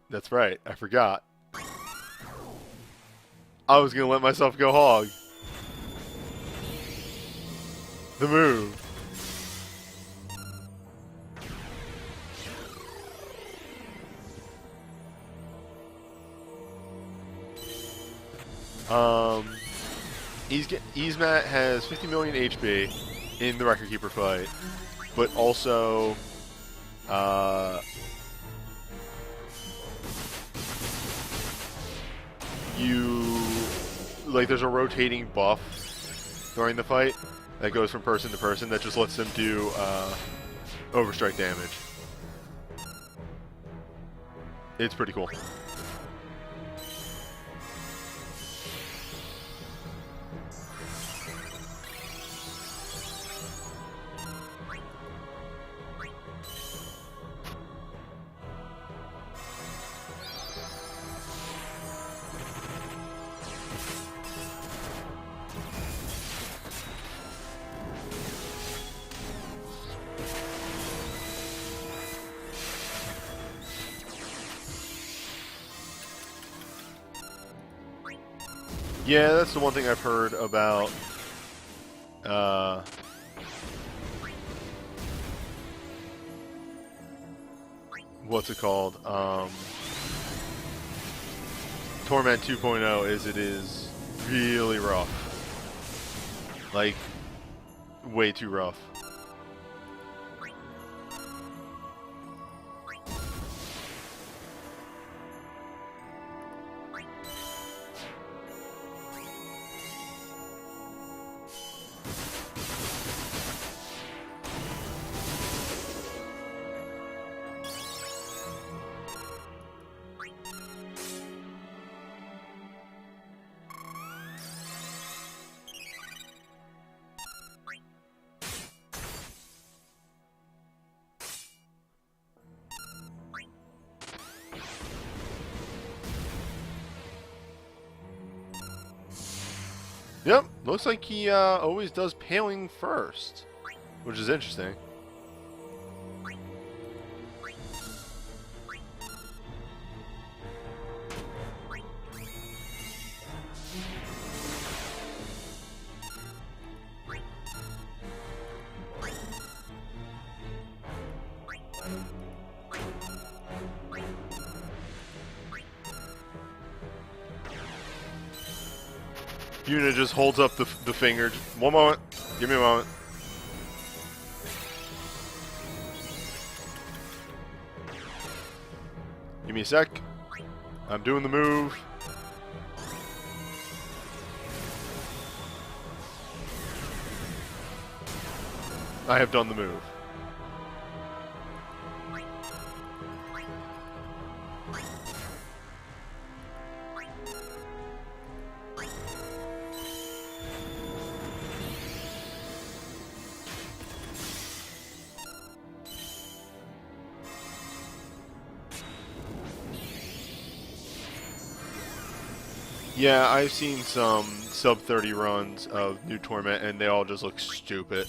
that's right, I forgot. I was gonna let myself go hog. The move. Easemat has 50 million HP in the Record Keeper fight, but also there's a rotating buff during the fight that goes from person to person that just lets them do overstrike damage. It's pretty cool. Yeah, that's the one thing I've heard about. What's it called? Torment 2.0 is it is really rough. Like, way too rough. Yep, looks like he always does paling first, which is interesting. Yuna just holds up the finger. One moment. Give me a moment. Give me a sec. I'm doing the move. I have done the move. Yeah, I've seen some sub 30 runs of New Torment, and they all just look stupid.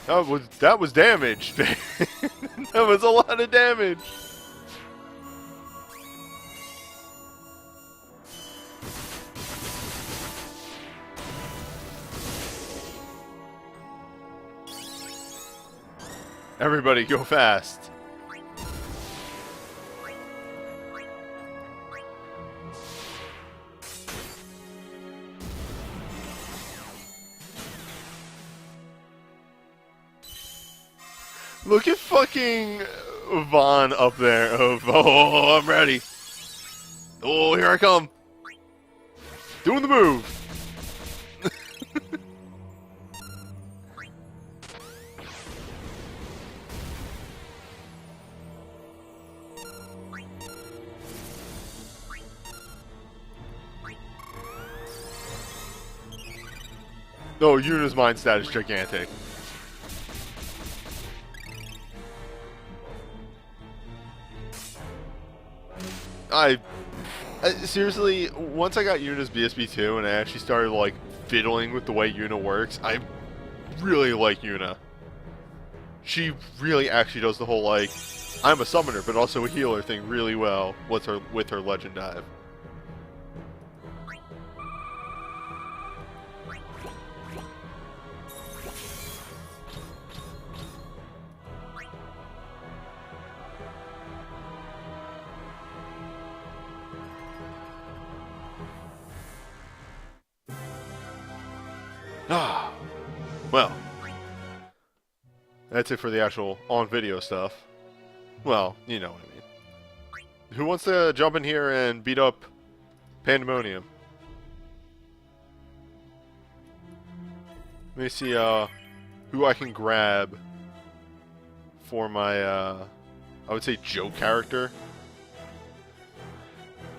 That was damage. That was a lot of damage. Everybody, go fast. Look at fucking Vaughn up there. Oh, I'm ready. Oh, here I come. Doing the move. No, Yuna's mind stat is gigantic. I seriously, once I got Yuna's BSB2 and I actually started like fiddling with the way Yuna works, I really like Yuna. She really actually does the whole like, I'm a summoner but also a healer thing really well with her Legend Dive. Ah, well, that's it for the actual on-video stuff. Well, you know what I mean. Who wants to jump in here and beat up Pandemonium? Let me see who I can grab for my, I would say Joe character.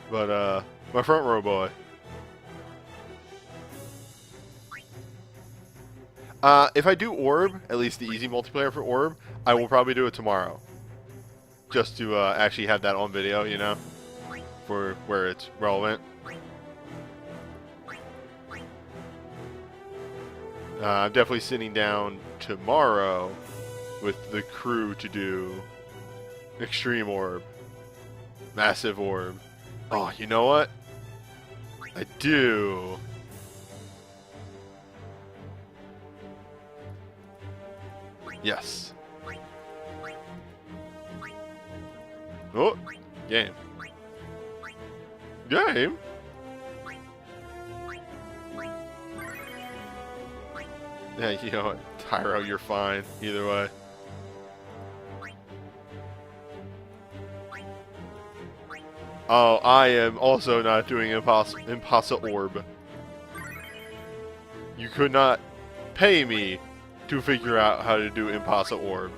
But, my front row boy. If I do Orb, at least the easy multiplayer for Orb, I will probably do it tomorrow. Just to actually have that on video, you know, for where it's relevant. I'm definitely sitting down tomorrow with the crew to do Extreme orb. Massive orb. Oh, you know what? I do. Yes. Oh, game. Game? Yeah, you know what? Tyro, you're fine. Either way. Oh, I am also not doing Impossible Orb. You could not pay me to figure out how to do Impossible Orb.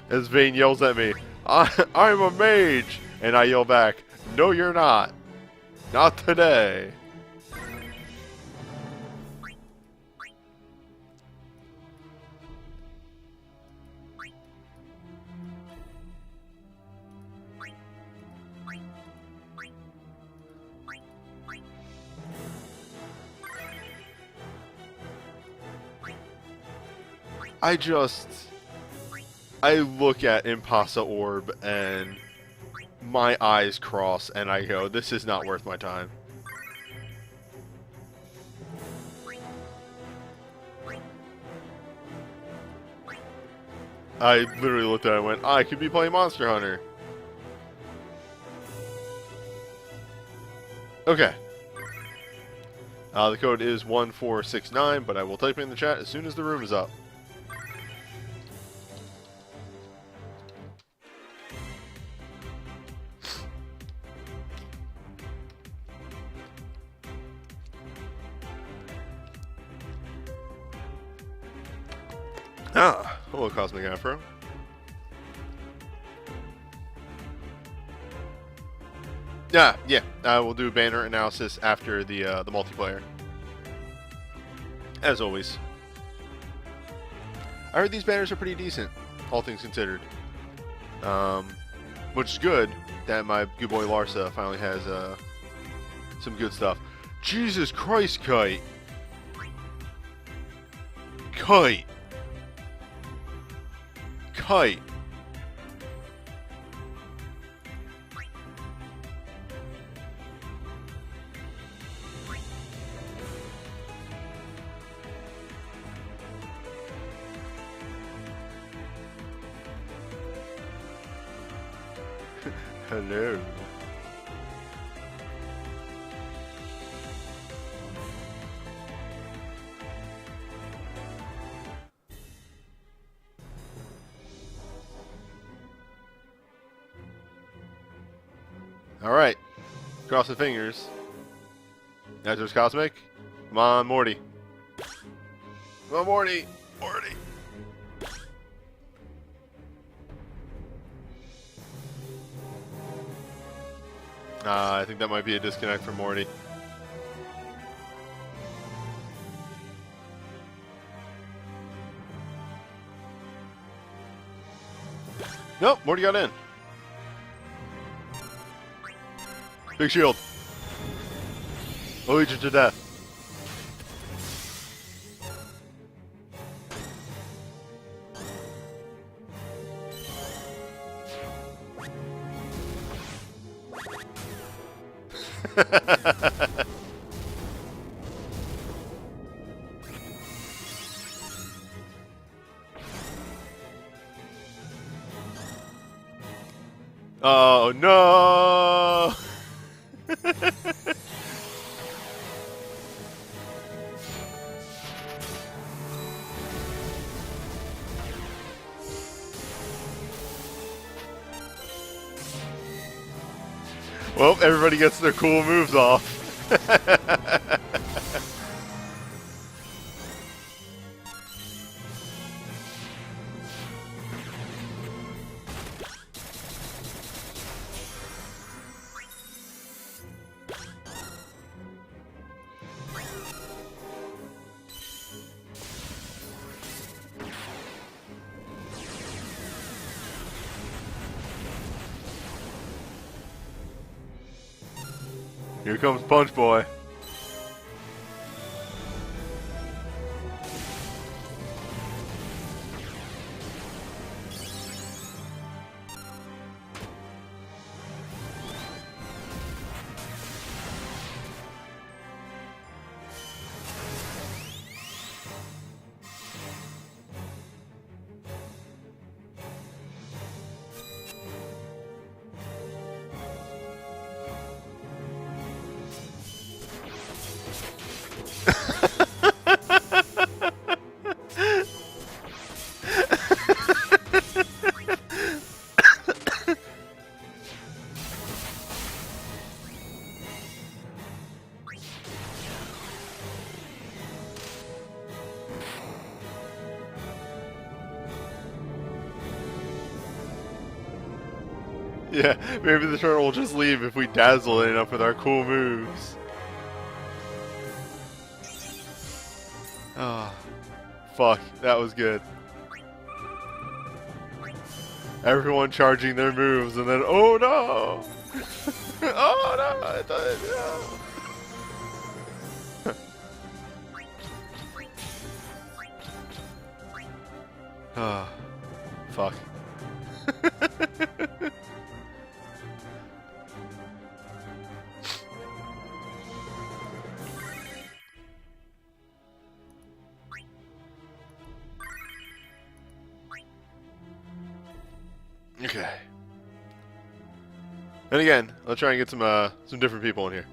As Vayne yells at me, I'm a mage! And I yell back, no you're not. Not today. I look at Impossible Orb and my eyes cross and I go, this is not worth my time. I literally looked at it and went, I could be playing Monster Hunter. Okay. The code is 1469, but I will type it in the chat as soon as the room is up. Ah, hello Cosmic Afro. Yeah. I will do banner analysis after the multiplayer. As always. I heard these banners are pretty decent, all things considered. Which is good that my good boy Larsa finally has some good stuff. Jesus Christ, Kite! Kite! Kite! Hello. Alright. Cross the fingers. Now there's Cosmic. Come on, Morty. Come on, Morty. Morty. I think that might be a disconnect from Morty. Nope, Morty got in. Big shield. I'll eat you to death. Oh no! Well, everybody gets their cool moves off. Here comes Punch Boy. Yeah, maybe the turtle will just leave if we dazzle it enough with our cool moves. Ah, fuck, that was good. Everyone charging their moves, and then, oh no! Oh no! I thought, no. Ah, fuck. Okay. And again, let's try and get some different people in here.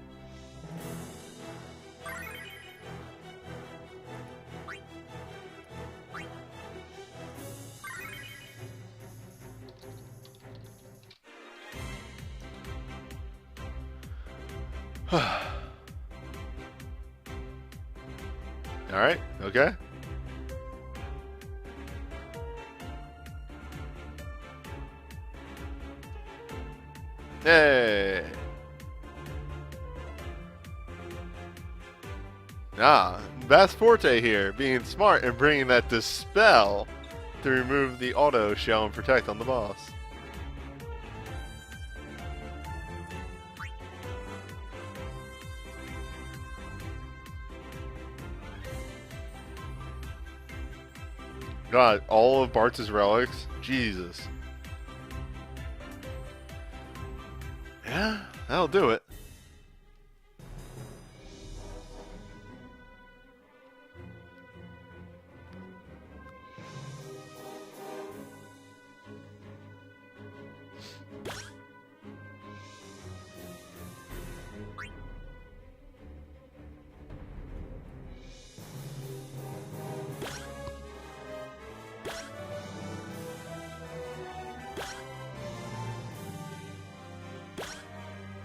Alright, okay. Hey! Ah, Bass Forte here, being smart and bringing that Dispel to remove the auto shell and protect on the boss. God, all of Bart's relics? Jesus. Yeah, that'll do it.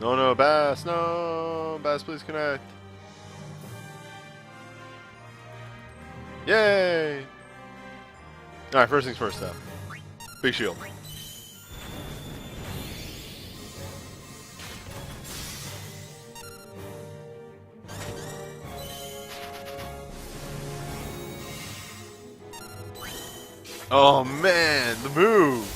No, no, Bass, no! Bass, please connect. Yay! Alright, first things first, though. Big shield. Oh, man, the move!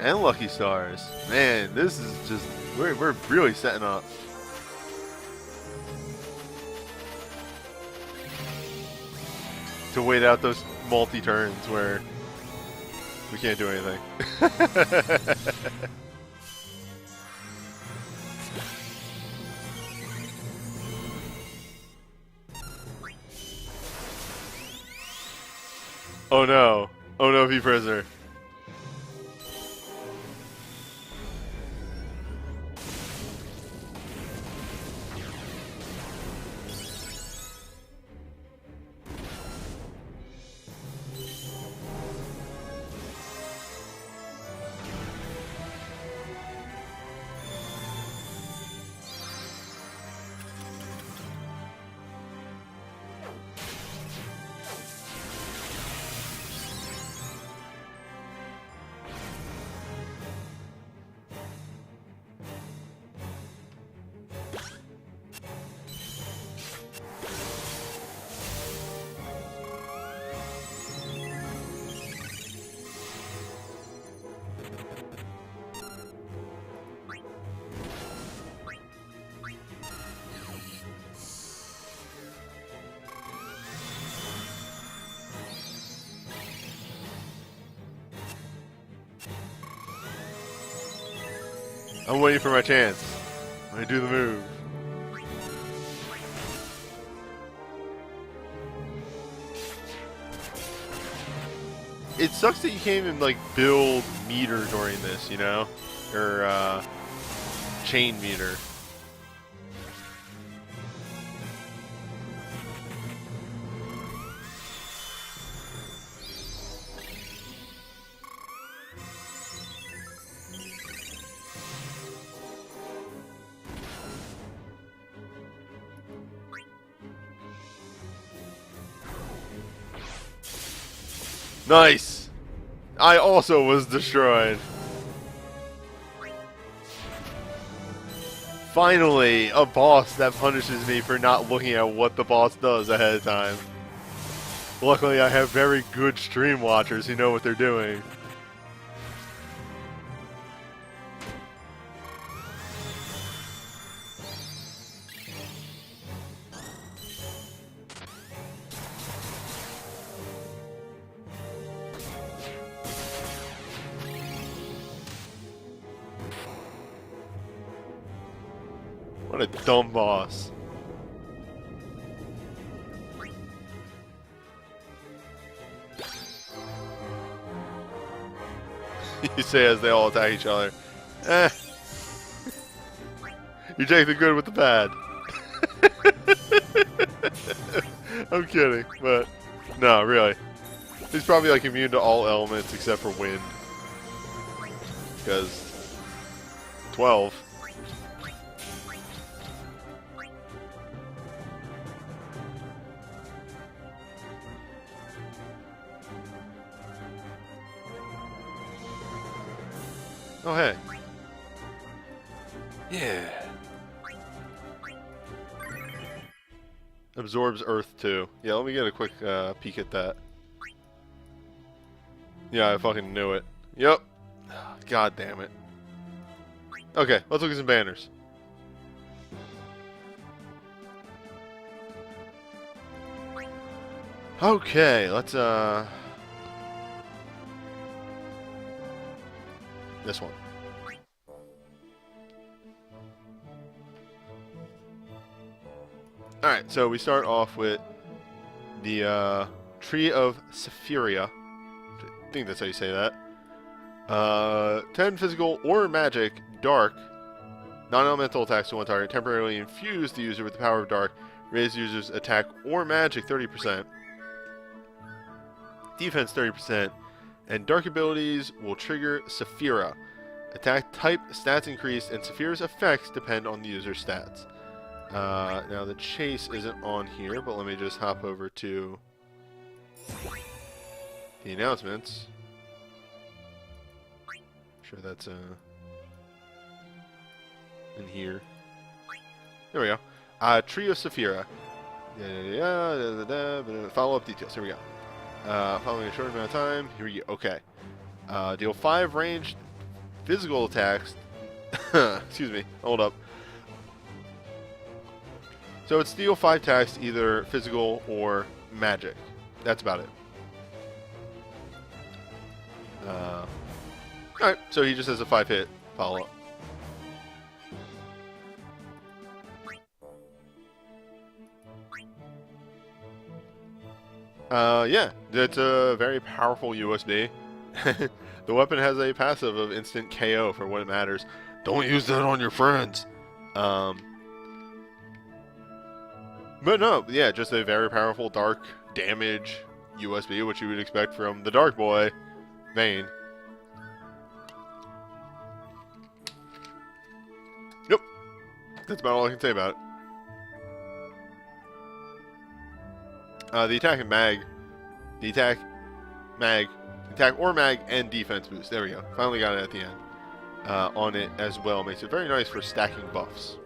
And Lucky Stars. Man, this is just... We're really setting up. To wait out those multi-turns where we can't do anything. Oh no. Oh no, V Prisoner. I'm waiting for my chance. I do the move. It sucks that you can't even like build meter during this, you know, or chain meter. Nice! I also was destroyed. Finally, a boss that punishes me for not looking at what the boss does ahead of time. Luckily, I have very good stream watchers who know what they're doing. What a dumb boss. You say as they all attack each other. Eh. You take the good with the bad. I'm kidding, but no, really. He's probably like immune to all elements except for wind. Because 12. Oh, hey. Yeah. Absorbs Earth, too. Yeah, let me get a quick peek at that. Yeah, I fucking knew it. Yep. God damn it. Okay, let's look at some banners. Okay, let's, this one. Alright, so we start off with the Tree of Sephiria. I think that's how you say that. 10 physical or magic, dark, non-elemental attacks to one target, temporarily infuse the user with the power of dark, raise the user's attack or magic 30%, defense 30%, and dark abilities will trigger Sephira. Attack type, stats increase, and Sephira's effects depend on the user's stats. Now the chase isn't on here, but let me just hop over to the announcements. Sure that's in here. There we go. Tree of Sephira. Follow-up details. Here we go. Following a short amount of time. Here we go. Okay. Deal 5 ranged physical attacks. Excuse me. Hold up. So it's deal 5 attacks, either physical or magic. That's about it. Alright, so he just has a 5-hit follow-up. Yeah, it's a very powerful USB. The weapon has a passive of instant KO for what it matters. Don't use that on your friends. But no, yeah, just a very powerful dark damage USB, which you would expect from the Dark Boy, Vayne. Nope. That's about all I can say about it. The attack and mag, the attack or mag and defense boost. There we go. Finally got it at the end. On it as well. Makes it very nice for stacking buffs.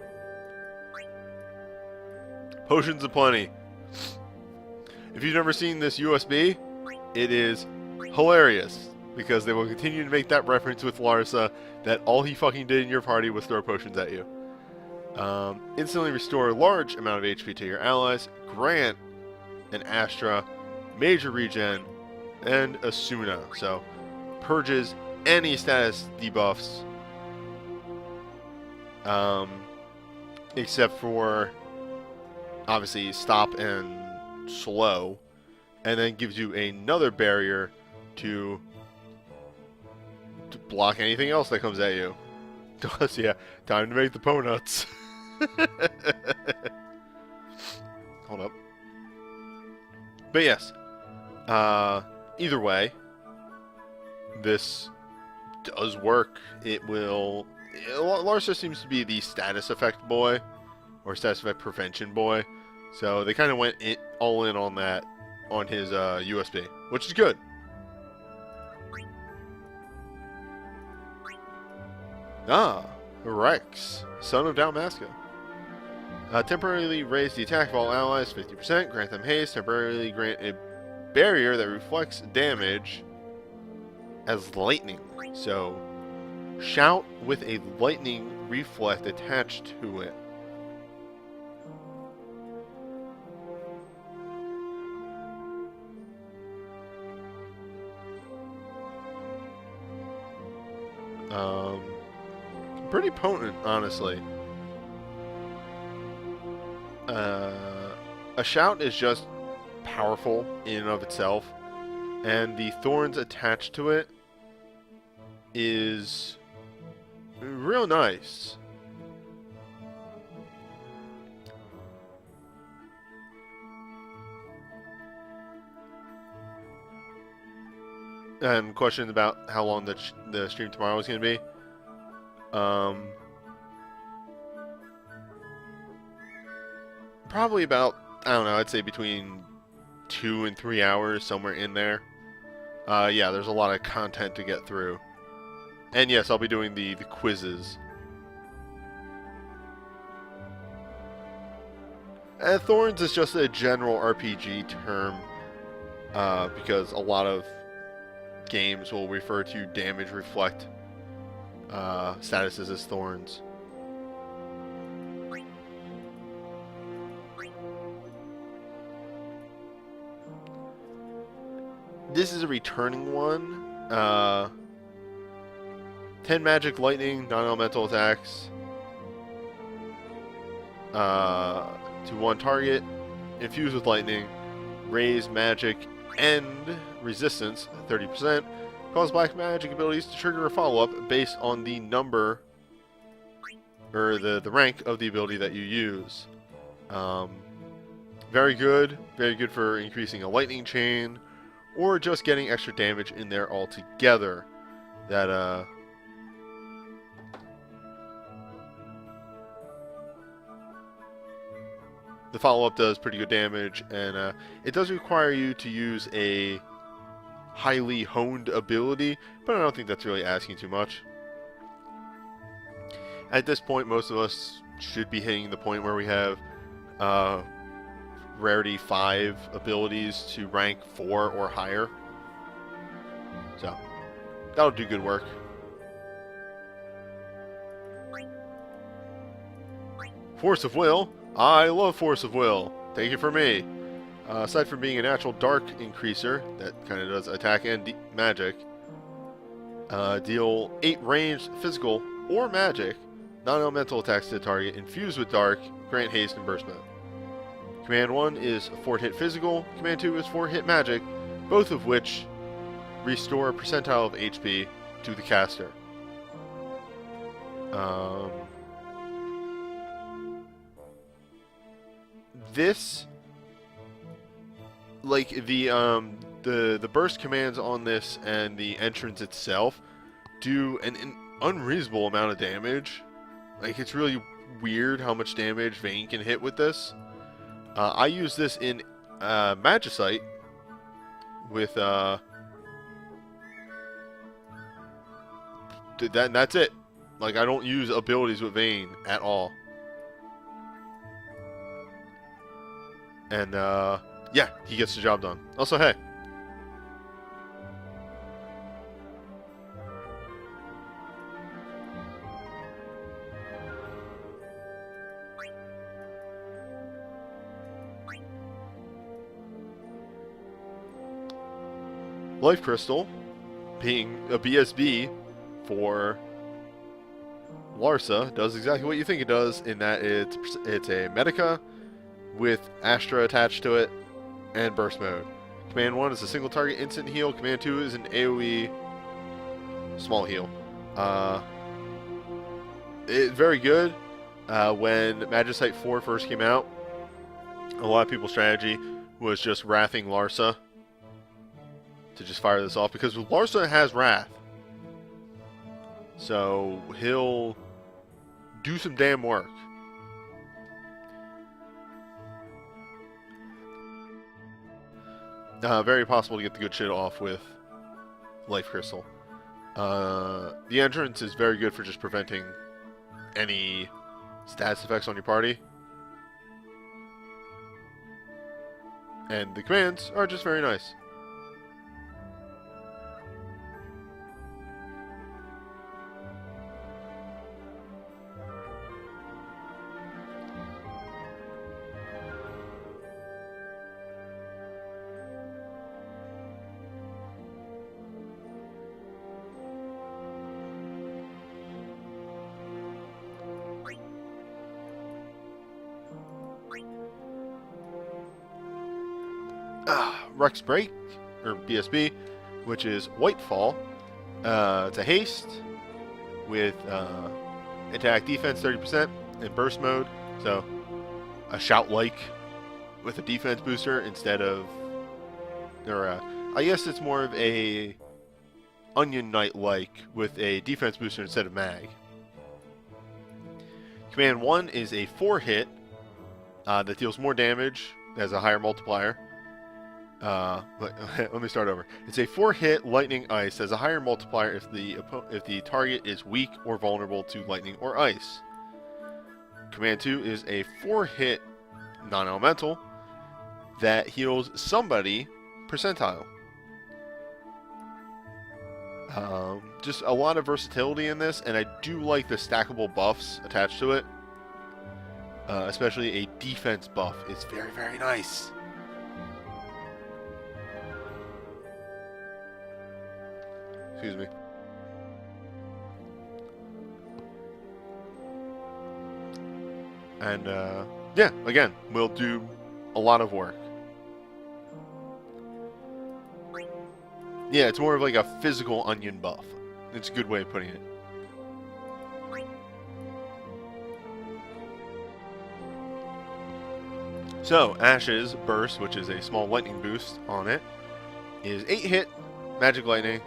Potions aplenty. If you've never seen this USB, it is hilarious because they will continue to make that reference with Larsa that all he fucking did in your party was throw potions at you. Instantly restore a large amount of HP to your allies. Grant an Astra, major regen, and a Suna. So, purges any status debuffs, except for obviously stop and slow, and then gives you another barrier to block anything else that comes at you. Yeah, time to make the po-nuts. Hold up. But yes, either way, this does work. It will... Larsa seems to be the status effect boy, or status effect prevention boy. So they kind of went all in on that, on his USB, which is good. Ah, Rex, son of Dalmasca. Temporarily raise the attack of all allies 50%, grant them haste, temporarily grant a barrier that reflects damage as lightning. So, shout with a lightning reflect attached to it. Pretty potent, honestly. A shout is just powerful in and of itself, and the thorns attached to it is real nice. And questions about how long the stream tomorrow is going to be. Probably about, I don't know, I'd say between 2 and 3 hours, somewhere in there. Yeah, there's a lot of content to get through. And yes, I'll be doing the quizzes. And Thorns is just a general RPG term, because a lot of games will refer to damage reflect statuses as Thorns. This is a returning one. 10 magic, lightning, non-elemental attacks. To one target, infused with lightning, raise magic and resistance 30%. Cause black magic abilities to trigger a follow-up based on the number or the rank of the ability that you use. Very good for increasing a lightning chain, or just getting extra damage in there altogether. That the follow-up does pretty good damage, and it does require you to use a highly honed ability, but I don't think that's really asking too much. At this point, most of us should be hitting the point where we have rarity 5 abilities to rank 4 or higher. So, that'll do good work. Force of Will. I love Force of Will. Take it from me. Aside from being a natural dark increaser, that kind of does attack and magic, deal 8 ranged, physical, or magic, non-elemental attacks to the target, infused with dark, grant haste, and burst mode. Command 1 is 4-hit physical, Command 2 is 4-hit magic, both of which restore a percentile of HP to the caster. This, like the burst commands on this and the entrance itself do an unreasonable amount of damage. Like, it's really weird how much damage Vayne can hit with this. I use this in Magicite with that's it. Like, I don't use abilities with Vayne at all. And yeah, he gets the job done. Also, hey. Life Crystal, being a BSB for Larsa, does exactly what you think it does, in that it's a Medica with Astra attached to it and burst mode. Command 1 is a single target instant heal. Command 2 is an AoE small heal. It's very good. When Magicite 4 first came out, a lot of people's strategy was just wrathing Larsa to just fire this off, because Larsa has Wrath. So he'll do some damn work. Very possible to get the good shit off with Life Crystal. The entrance is very good for just preventing any status effects on your party. And the commands are just very nice. Rex Break, or BSB, which is Whitefall. It's a haste with attack defense 30% in burst mode, so a shout-like with a defense booster instead of, or I guess it's more of a Onion Knight-like with a defense booster instead of mag. Command 1 is a 4-hit that deals more damage, has a higher multiplier. Let me start over. It's a 4-hit lightning ice, has a higher multiplier if the target is weak or vulnerable to lightning or ice. Command 2 is a 4-hit non-elemental that heals somebody percentile. Just a lot of versatility in this, and I do like the stackable buffs attached to it. Especially a defense buff. It's very, very nice. Excuse me. And, yeah, again, we'll do a lot of work. Yeah, it's more of like a physical onion buff. It's a good way of putting it. So, Ash's Burst, which is a small lightning boost on it, is 8-hit magic lightning.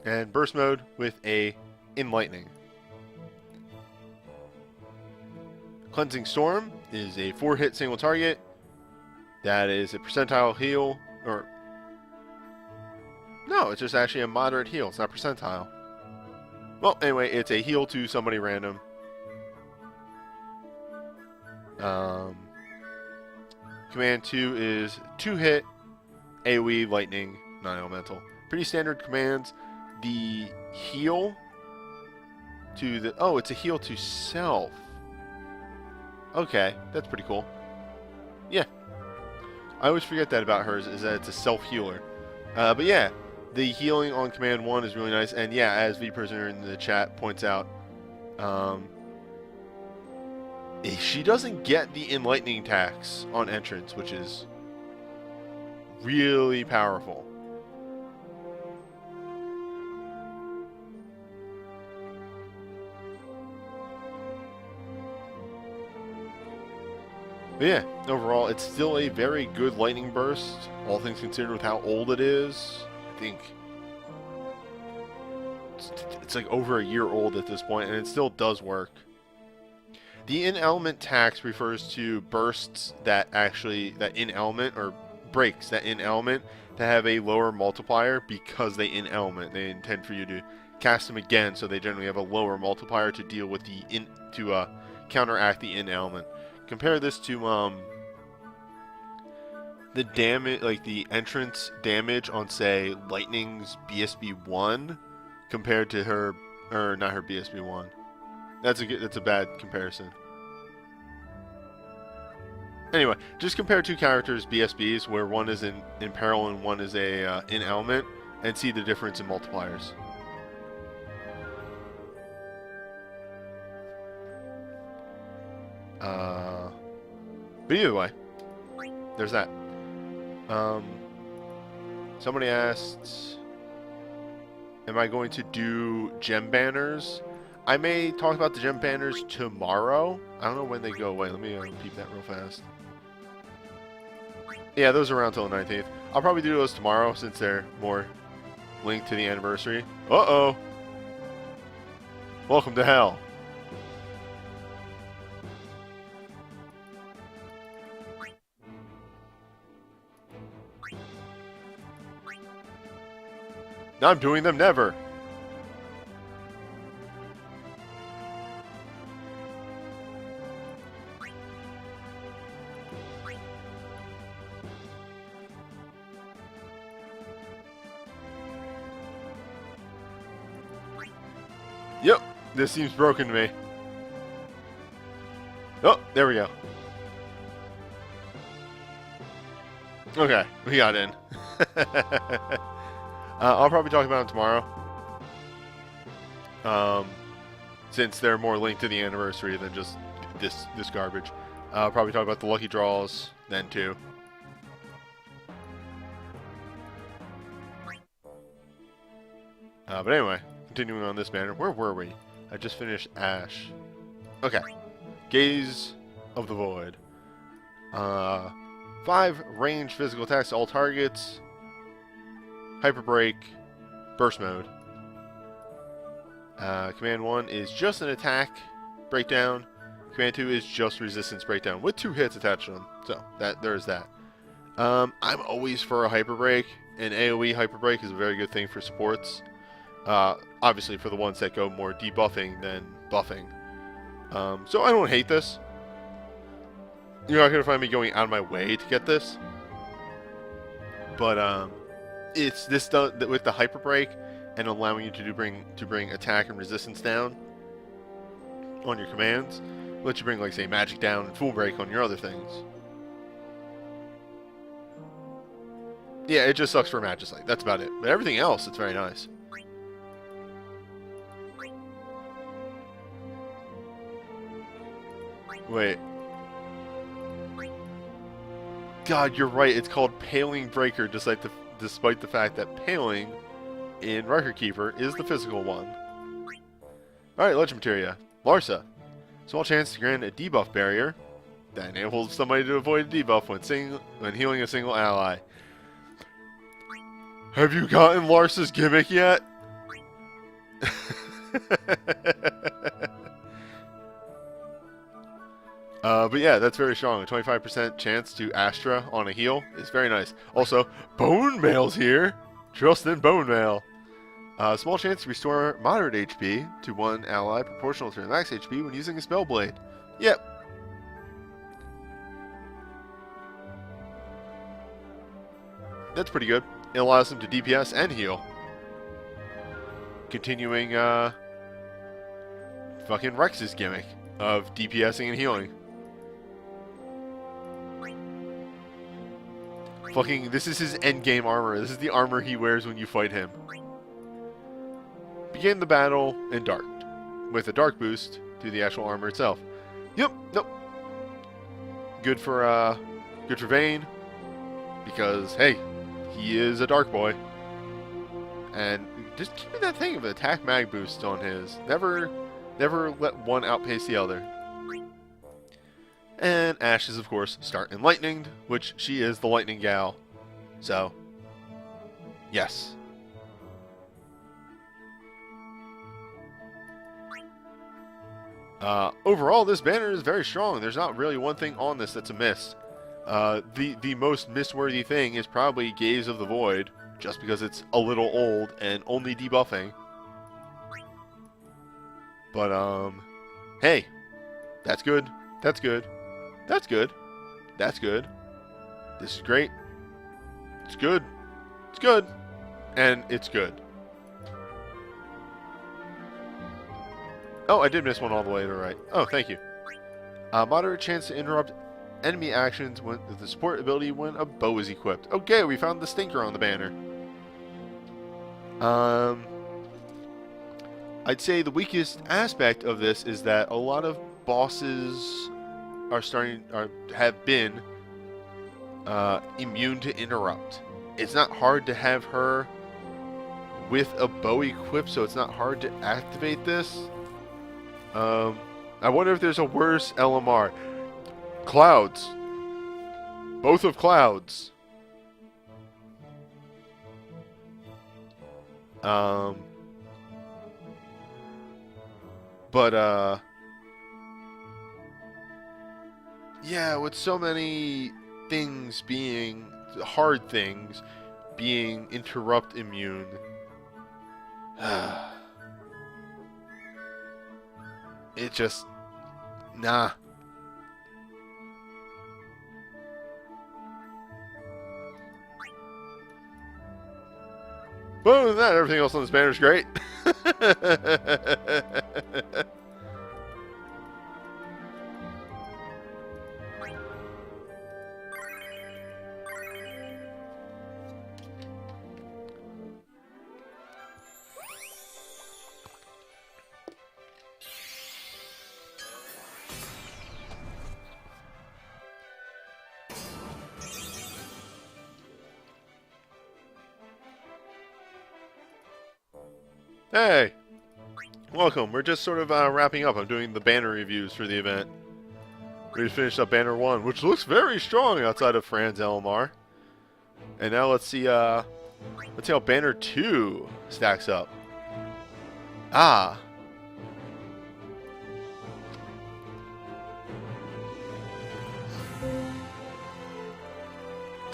And burst mode with a enlightening. Cleansing Storm is a 4-hit single target. That is a percentile heal, or no, it's just actually a moderate heal. It's not percentile. Well, anyway, it's a heal to somebody random. Command 2 is 2-hit AoE lightning non-elemental. Pretty standard commands. The heal to the... Oh, it's a heal to self. Okay, that's pretty cool. Yeah. I always forget that about hers, is that it's a self-healer. But yeah, the healing on Command 1 is really nice. And yeah, as V-Prisoner in the chat points out, she doesn't get the enlightening tax on entrance, which is really powerful. But yeah, overall, it's still a very good lightning burst, all things considered with how old it is. I think it's like over a year old at this point, and it still does work. The in-element tax refers to bursts that in-element, or breaks that in-element, that have a lower multiplier because they in-element. They intend for you to cast them again, so they generally have a lower multiplier to deal with to counteract the in-element. Compare this to the damage, like the entrance damage on, say, Lightning's BSB1 compared to her, or not her BSB1. That's a bad comparison. Anyway, just compare two characters' BSBs where one is in peril and one is a in element, and see the difference in multipliers. But either way, there's that. Somebody asked, am I going to do gem banners? I may talk about the gem banners tomorrow. I don't know when they go away. Let me peep that real fast. Yeah, those are around till the 19th. I'll probably do those tomorrow since they're more linked to the anniversary. Uh-oh. Welcome to hell. I'm doing them never. Yep, this seems broken to me. Oh, there we go. Okay, we got in. I'll probably talk about it tomorrow. Since they're more linked to the anniversary than just this garbage. I'll probably talk about the lucky draws then too. But anyway, continuing on this banner, where were we? I just finished Ash. Okay. Gaze of the Void. 5 range physical attacks to all targets. Hyper Break. Burst mode. Command 1 is just an attack breakdown. Command 2 is just resistance breakdown with 2 hits attached to them. So there's that. I'm always for a Hyper Break, and AoE Hyper Break is a very good thing for supports. Obviously for the ones that go more debuffing than buffing. So I don't hate this. You're not going to find me going out of my way to get this. But it's this done with the Hyper Break and allowing you to bring attack and resistance down on your commands. Let you bring, like, say, magic down and full break on your other things. Yeah, it just sucks for Magicite. That's about it. But everything else, it's very nice. Wait. God, you're right. It's called Paling Breaker, despite the fact that Paling in Record Keeper is the physical one. Alright, Legend Materia. Larsa. Small chance to grant a debuff barrier that enables somebody to avoid a debuff when healing a single ally. Have you gotten Larsa's gimmick yet? But yeah, that's very strong. A 25% chance to Astra on a heal is very nice. Also, Bone Mail's here. Trust in Bone Mail. Small chance to restore moderate HP to one ally proportional to their max HP when using a spell blade. Yep. That's pretty good. It allows them to DPS and heal. Continuing fucking Rex's gimmick of DPSing and healing. Fucking, this is his endgame armor. This is the armor he wears when you fight him. Begin the battle in dark, with a dark boost to the actual armor itself. Yep, nope. Good for Vayne, because hey, he is a dark boy. And just keep that thing of attack mag boost on his. Never let one outpace the other. And Ash is, of course, start enlightening, which she is the lightning gal. So, yes. Overall, this banner is very strong. There's not really one thing on this that's a miss. The most miss-worthy thing is probably Gaze of the Void, just because it's a little old and only debuffing. But, hey, that's good. That's good. That's good. That's good. This is great. It's good. It's good. And it's good. Oh, I did miss one all the way to the right. Oh, thank you. Moderate chance to interrupt enemy actions with the support ability when a bow is equipped. Okay, we found the stinker on the banner. I'd say the weakest aspect of this is that a lot of bosses have been immune to interrupt. It's not hard to have her with a bow equipped, so it's not hard to activate this. I wonder if there's a worse LMR. Clouds. Both of Clouds. Yeah, with so many things being hard things being interrupt immune, It just... Nah. But other than that, everything else on this banner is great. Hey! Welcome. We're just sort of wrapping up. I'm doing the banner reviews for the event. We just finished up Banner 1, which looks very strong outside of Fran's LMR. And now let's see how Banner 2 stacks up. Ah!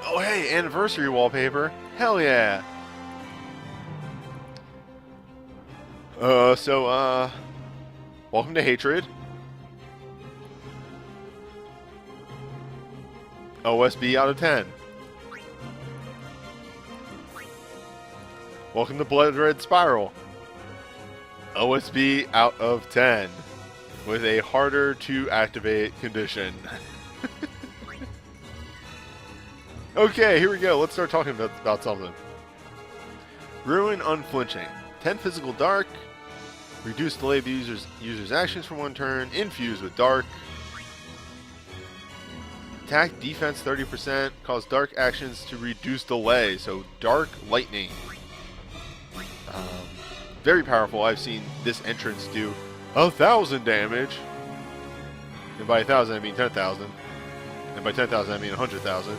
Oh hey, anniversary wallpaper. Hell yeah! Welcome to Hatred. OSB out of 10. Welcome to Blood Red Spiral. OSB out of 10. With a harder to activate condition. Okay, here we go. Let's start talking about something. Ruin Unflinching. 10 physical dark. Reduce delay the user's actions for 1 turn. Infuse with dark. Attack defense 30%. Cause dark actions to reduce delay. So dark lightning. Very powerful. I've seen this entrance do 1,000 damage. And by 1,000 I mean 10,000. And by 10,000 I mean 100,000.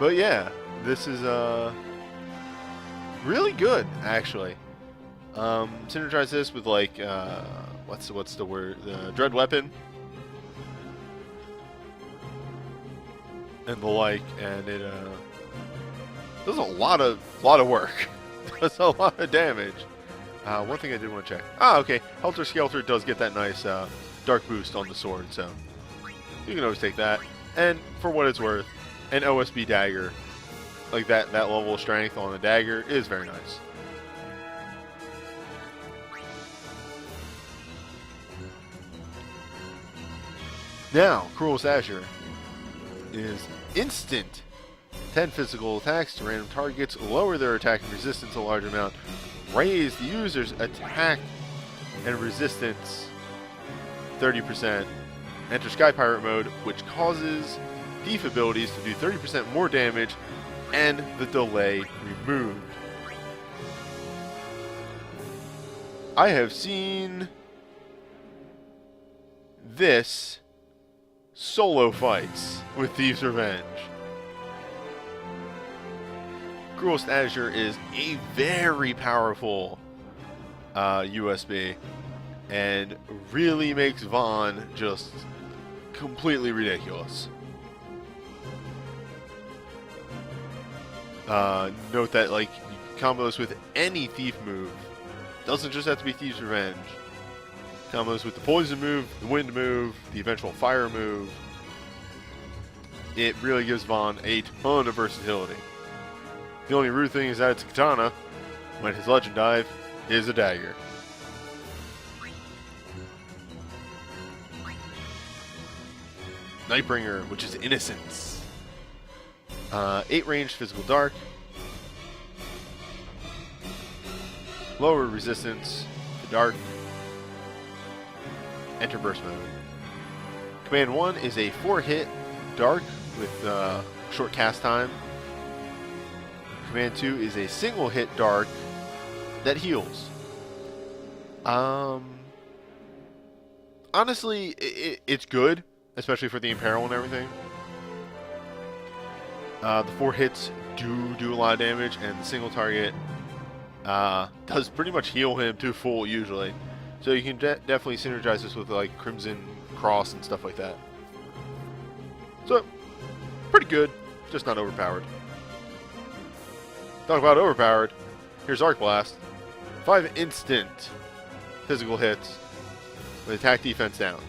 But yeah, this is really good actually. Synergize this with like what's the word? The Dread Weapon and the like, and it does a lot of work. Does a lot of damage. One thing I did want to check. Okay, Helter Skelter does get that nice dark boost on the sword, so you can always take that. And for what it's worth, an OSB dagger, like that level of strength on a dagger is very nice. Now, Cruelest Azure is instant. 10 physical attacks to random targets, lower their attack and resistance a large amount, raise the user's attack and resistance 30%, enter Sky Pirate mode, which causes thief abilities to do 30% more damage and the delay removed. I have seen this solo fights with Thief's Revenge. Cruelest Azure is a very powerful USB and really makes Vaughn just completely ridiculous. Note that like you can combo this with any thief move. Doesn't just have to be Thief's Revenge. Combos with the poison move, the wind move, the eventual fire move. It really gives Vaughn a ton of versatility. The only rude thing is that it's a katana, when his legend dive is a dagger. Nightbringer, which is Innocence. 8 ranged physical dark. Lower resistance to dark. Enter burst mode. Command 1 is a 4-hit dark with short cast time. Command 2 is a single hit dark that heals. Honestly, it's good, especially for the Imperil and everything. The 4 hits do a lot of damage, and the single target does pretty much heal him to full usually. So you can definitely synergize this with like Crimson Cross and stuff like that. So, pretty good, just not overpowered. Talk about overpowered. Here's Arc Blast. 5 instant physical hits with attack defense down.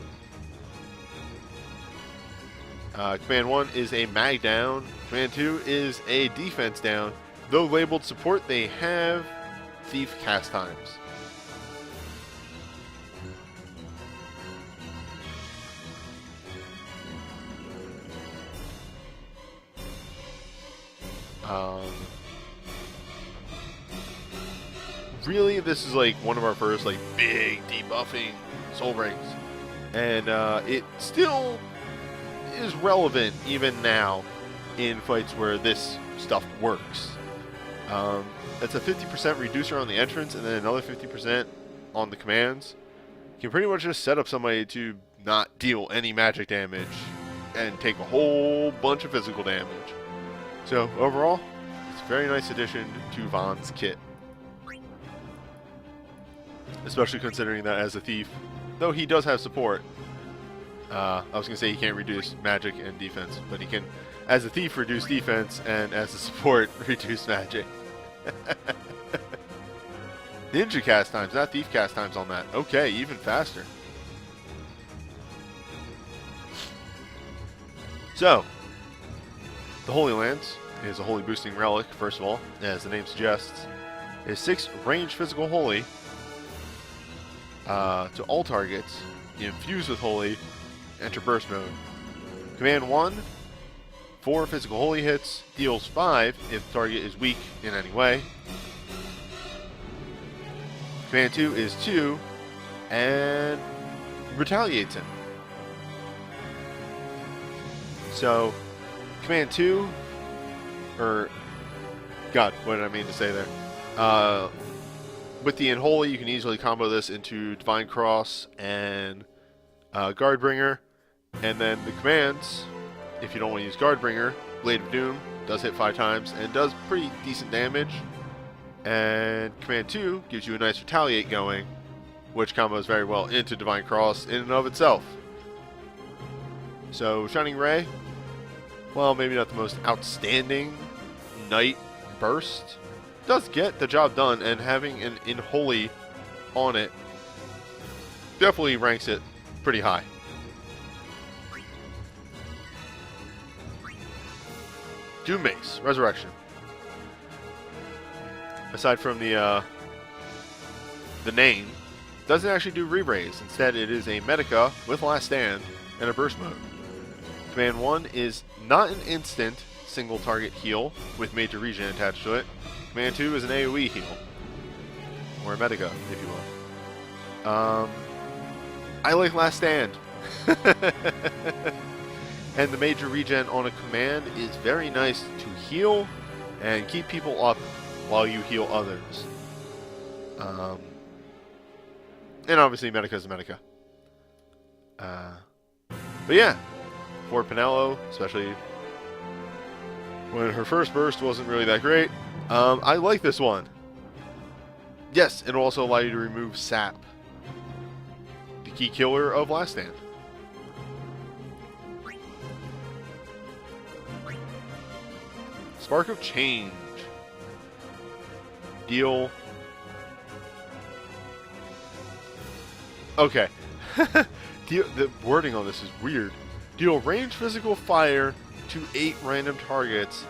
Command 1 is a mag down. Command 2 is a defense down. Though labeled support, they have thief cast times. Really, this is like one of our first like big debuffing soul rings, and it still is relevant even now in fights where this stuff works. It's a 50% reducer on the entrance and then another 50% on the commands. You can pretty much just set up somebody to not deal any magic damage and take a whole bunch of physical damage. So overall, it's a very nice addition to Vaughn's kit. Especially considering that as a thief, though he does have support. I was going to say he can't reduce magic and defense, but he can, as a thief, reduce defense, and as a support, reduce magic. Ninja cast times, not thief cast times on that. Okay, even faster. So, the Holy Lance is a holy boosting relic, first of all, as the name suggests. It is 6 ranged physical holy to all targets. You infuse with holy, enter burst mode. Command 1, 4 physical holy hits, deals 5 if the target is weak in any way. Command 2 is 2 and retaliates him. So, Command 2, or, God, what did I mean to say there? With the Unholy, you can easily combo this into Divine Cross and Guardbringer. And then the commands, if you don't want to use Guardbringer, Blade of Doom does hit 5 times and does pretty decent damage. And Command 2 gives you a nice Retaliate going, which combos very well into Divine Cross in and of itself. So Shining Ray, well, maybe not the most outstanding Knight burst, does get the job done, and having an Unholy on it definitely ranks it pretty high. Doom Mace, Resurrection. Aside from the name, doesn't actually do re-raise. Instead, it is a Medica with Last Stand and a burst mode. Command 1 is not an instant single target heal with major regen attached to it. Command 2 is an AoE heal, or a Medica, if you will. I like Last Stand. And the major regen on a command is very nice to heal and keep people up while you heal others. And obviously Medica is a Medica. But yeah, for Penelo, especially when her first burst wasn't really that great, I like this one. Yes, it'll also allow you to remove Sap, the key killer of Last Stand. Spark of Change. Deal. Okay. The wording on this is weird. Deal ranged physical fire to 8 random targets.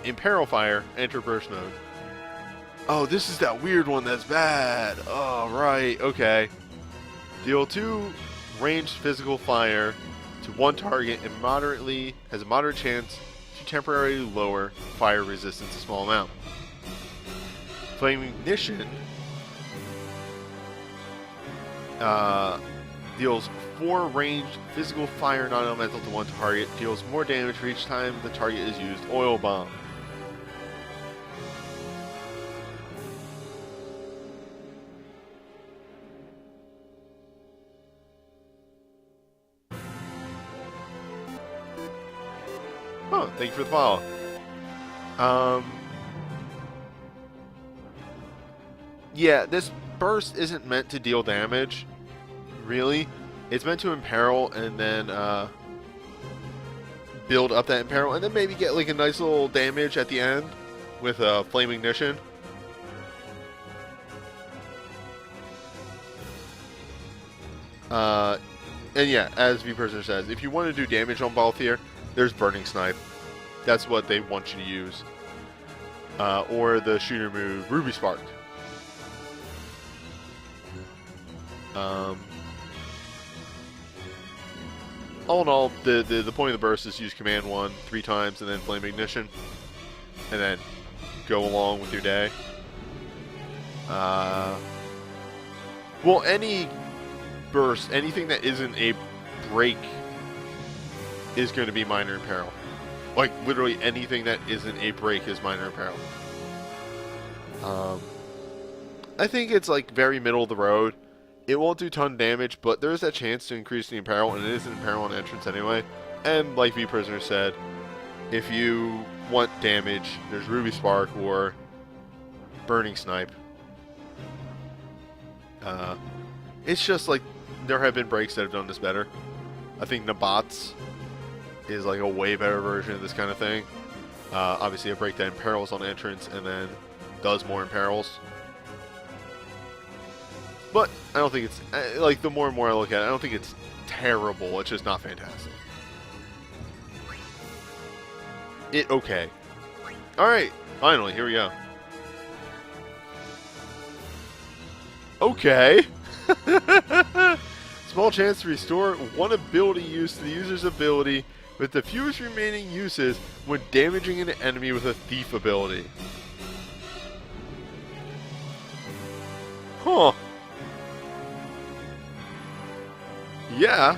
Imperil fire, enter burst mode. Oh, this is that weird one that's bad. Oh, right. Okay. Deal 2 ranged physical fire to 1 target and has a moderate chance to temporarily lower fire resistance a small amount. Flame Ignition deals 4 ranged physical fire non-elemental to 1 target, deals more damage for each time the target is used. Oil Bomb. Oh, thank you for the follow. yeah, this burst isn't meant to deal damage, really. It's meant to imperil and then build up that imperil, and then maybe get like a nice little damage at the end with a flame ignition. And yeah, as V-Prisoner says, if you want to do damage on Balthier, there's Burning Snipe. That's what they want you to use. Or the shooter move, Ruby Spark. All in all, the point of the burst is to use Command 1 3 times and then Flame Ignition. And then go along with your day. Well, any burst, anything that isn't a break is going to be minor imperil. Like, literally anything that isn't a break is minor imperil. I think it's like very middle of the road. It won't do ton damage, but there is that chance to increase the imperil, and it is an imperil on entrance anyway. And like V-Prisoner said, if you want damage, there's Ruby Spark or Burning Snipe. It's just like there have been breaks that have done this better. I think Nabats is like a way better version of this kind of thing. Obviously a break that imperils on entrance and then does more imperils. But I don't think it's, like, the more and more I look at it, I don't think it's terrible. It's just not fantastic. Okay. Alright, finally, here we go. Okay. Small chance to restore one ability use to the user's ability with the fewest remaining uses when damaging an enemy with a thief ability. Huh. Yeah.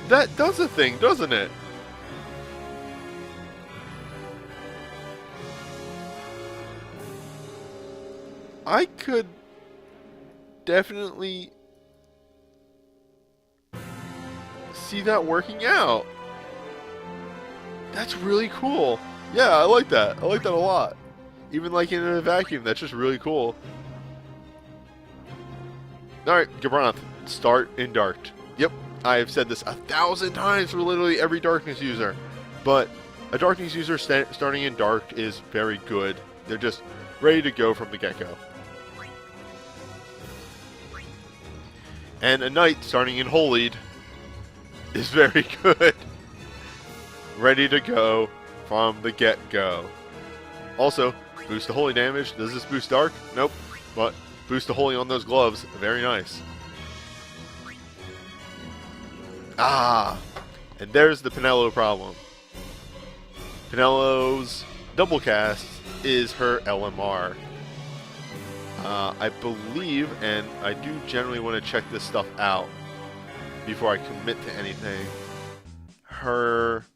That does a thing, doesn't it? I could definitely see that working out. That's really cool. Yeah, I like that. I like that a lot. Even like in a vacuum, that's just really cool. Alright, Gabranth, start in Dark. Yep, I've said this 1,000 times for literally every Darkness user. But a Darkness user starting in Dark is very good. They're just ready to go from the get-go. And a Knight starting in Holied is very good. Ready to go from the get-go. Also, boost to Holy damage. Does this boost Dark? Nope. But boost to Holy on those gloves. Very nice. Ah! And there's the Penelo problem. Penelo's double cast is her LMR. I believe, and I do generally want to check this stuff out before I commit to anything, her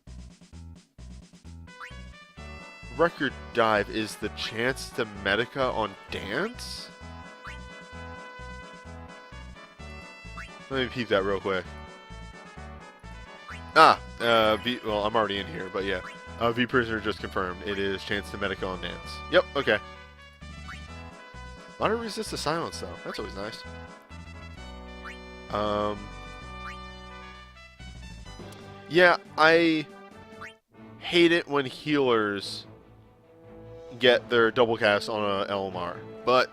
record dive is the chance to Medica on Dance? Let me peep that real quick. Well, I'm already in here, but yeah. V-Prisoner just confirmed. It is chance to Medica on Dance. Yep, okay. A lot of resist to silence, though. That's always nice. Yeah, I hate it when healers get their double cast on a LMR, but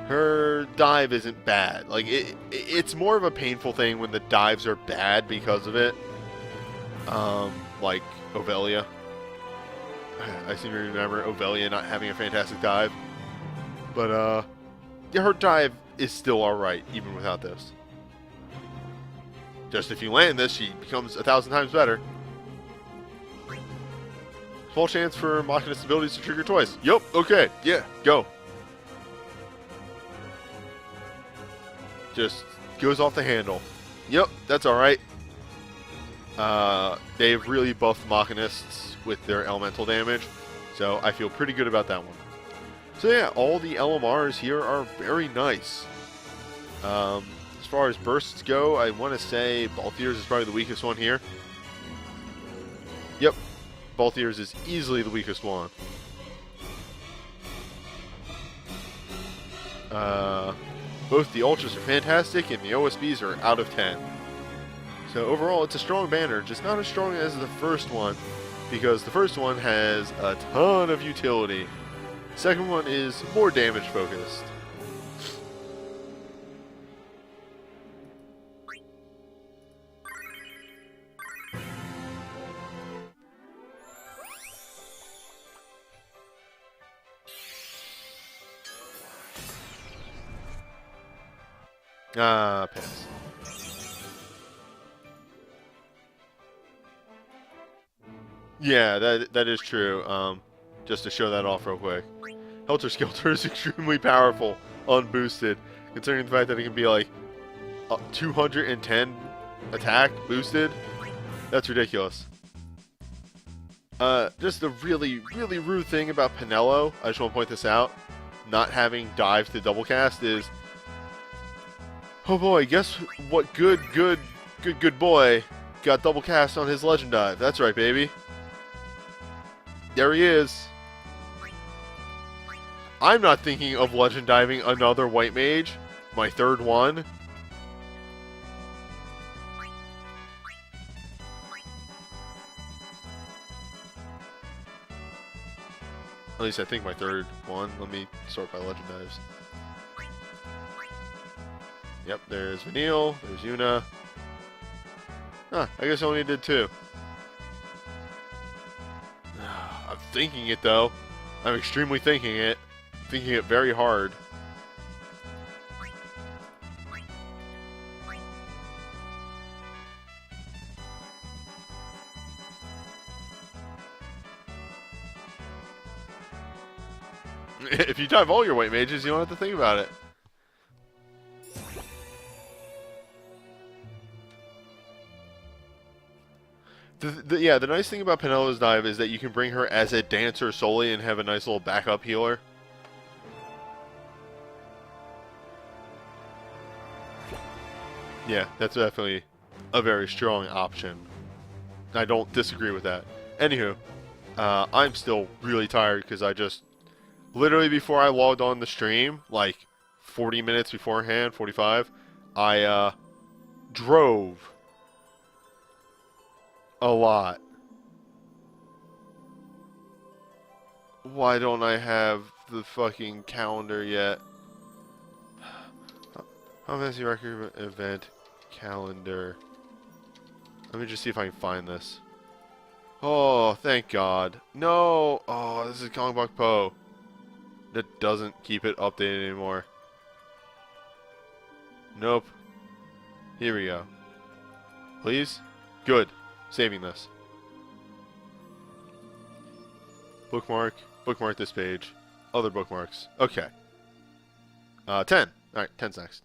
her dive isn't bad. Like, it's more of a painful thing when the dives are bad because of it. Like Ovelia. I seem to remember Ovelia not having a fantastic dive. But, yeah, her dive is still alright, even without this. Just if you land this, she becomes 1,000 times better. Small chance for Machinist abilities to trigger twice. Yup, okay, yeah, go. Just goes off the handle. Yep, that's alright. They've really buffed Machinists with their elemental damage, so I feel pretty good about that one. So yeah, all the LMRs here are very nice. As far as bursts go, I want to say Balthier's is probably the weakest one here. Yep, Balthier's is easily the weakest one. Both the Ultras are fantastic, and the OSBs are out of 10. So overall, it's a strong banner, just not as strong as the first one, because the first one has a ton of utility. The second one is more damage focused. Pass. Yeah, that is true. Just to show that off real quick. Helter Skelter is extremely powerful, unboosted, considering the fact that it can be like 210 attack boosted. That's ridiculous. Just the really rude thing about Penelo, I just want to point this out, not having dive to double cast is, oh boy, guess what good boy got double cast on his legend dive. That's right, baby. There he is. I'm not thinking of legend diving another white mage, my third one. At least I think my third one. Let me sort by legend dives. Yep, there's Vanille, there's Yuna. Huh, I guess I only did 2. I'm thinking it though. I'm extremely thinking it. Thinking it very hard. If you dive all your white mages, you don't have to think about it. Yeah, the nice thing about Penelo's dive is that you can bring her as a dancer solely and have a nice little backup healer. Yeah, that's definitely a very strong option. I don't disagree with that. Anywho, I'm still really tired because I just, literally before I logged on the stream, like 40 minutes beforehand, 45, I drove a lot. Why don't I have the fucking calendar yet? How fancy record event calendar. Let me just see if I can find this. Oh, thank God. No! Oh, this is Kongbok Po. That doesn't keep it updated anymore. Nope. Here we go. Please? Good. Saving this. Bookmark. Bookmark this page. Other bookmarks. Okay. 10. Alright, 10's next.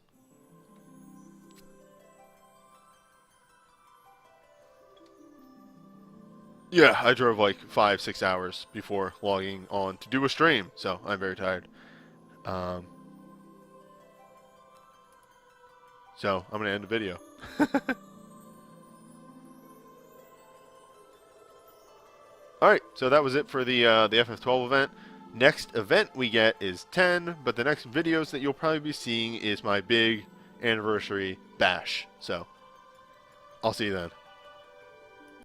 Yeah, I drove like 5-6 hours before logging on to do a stream, so I'm very tired. So I'm gonna end the video. Alright, so that was it for the FF12 event. Next event we get is 10, but the next videos that you'll probably be seeing is my big anniversary bash. So, I'll see you then.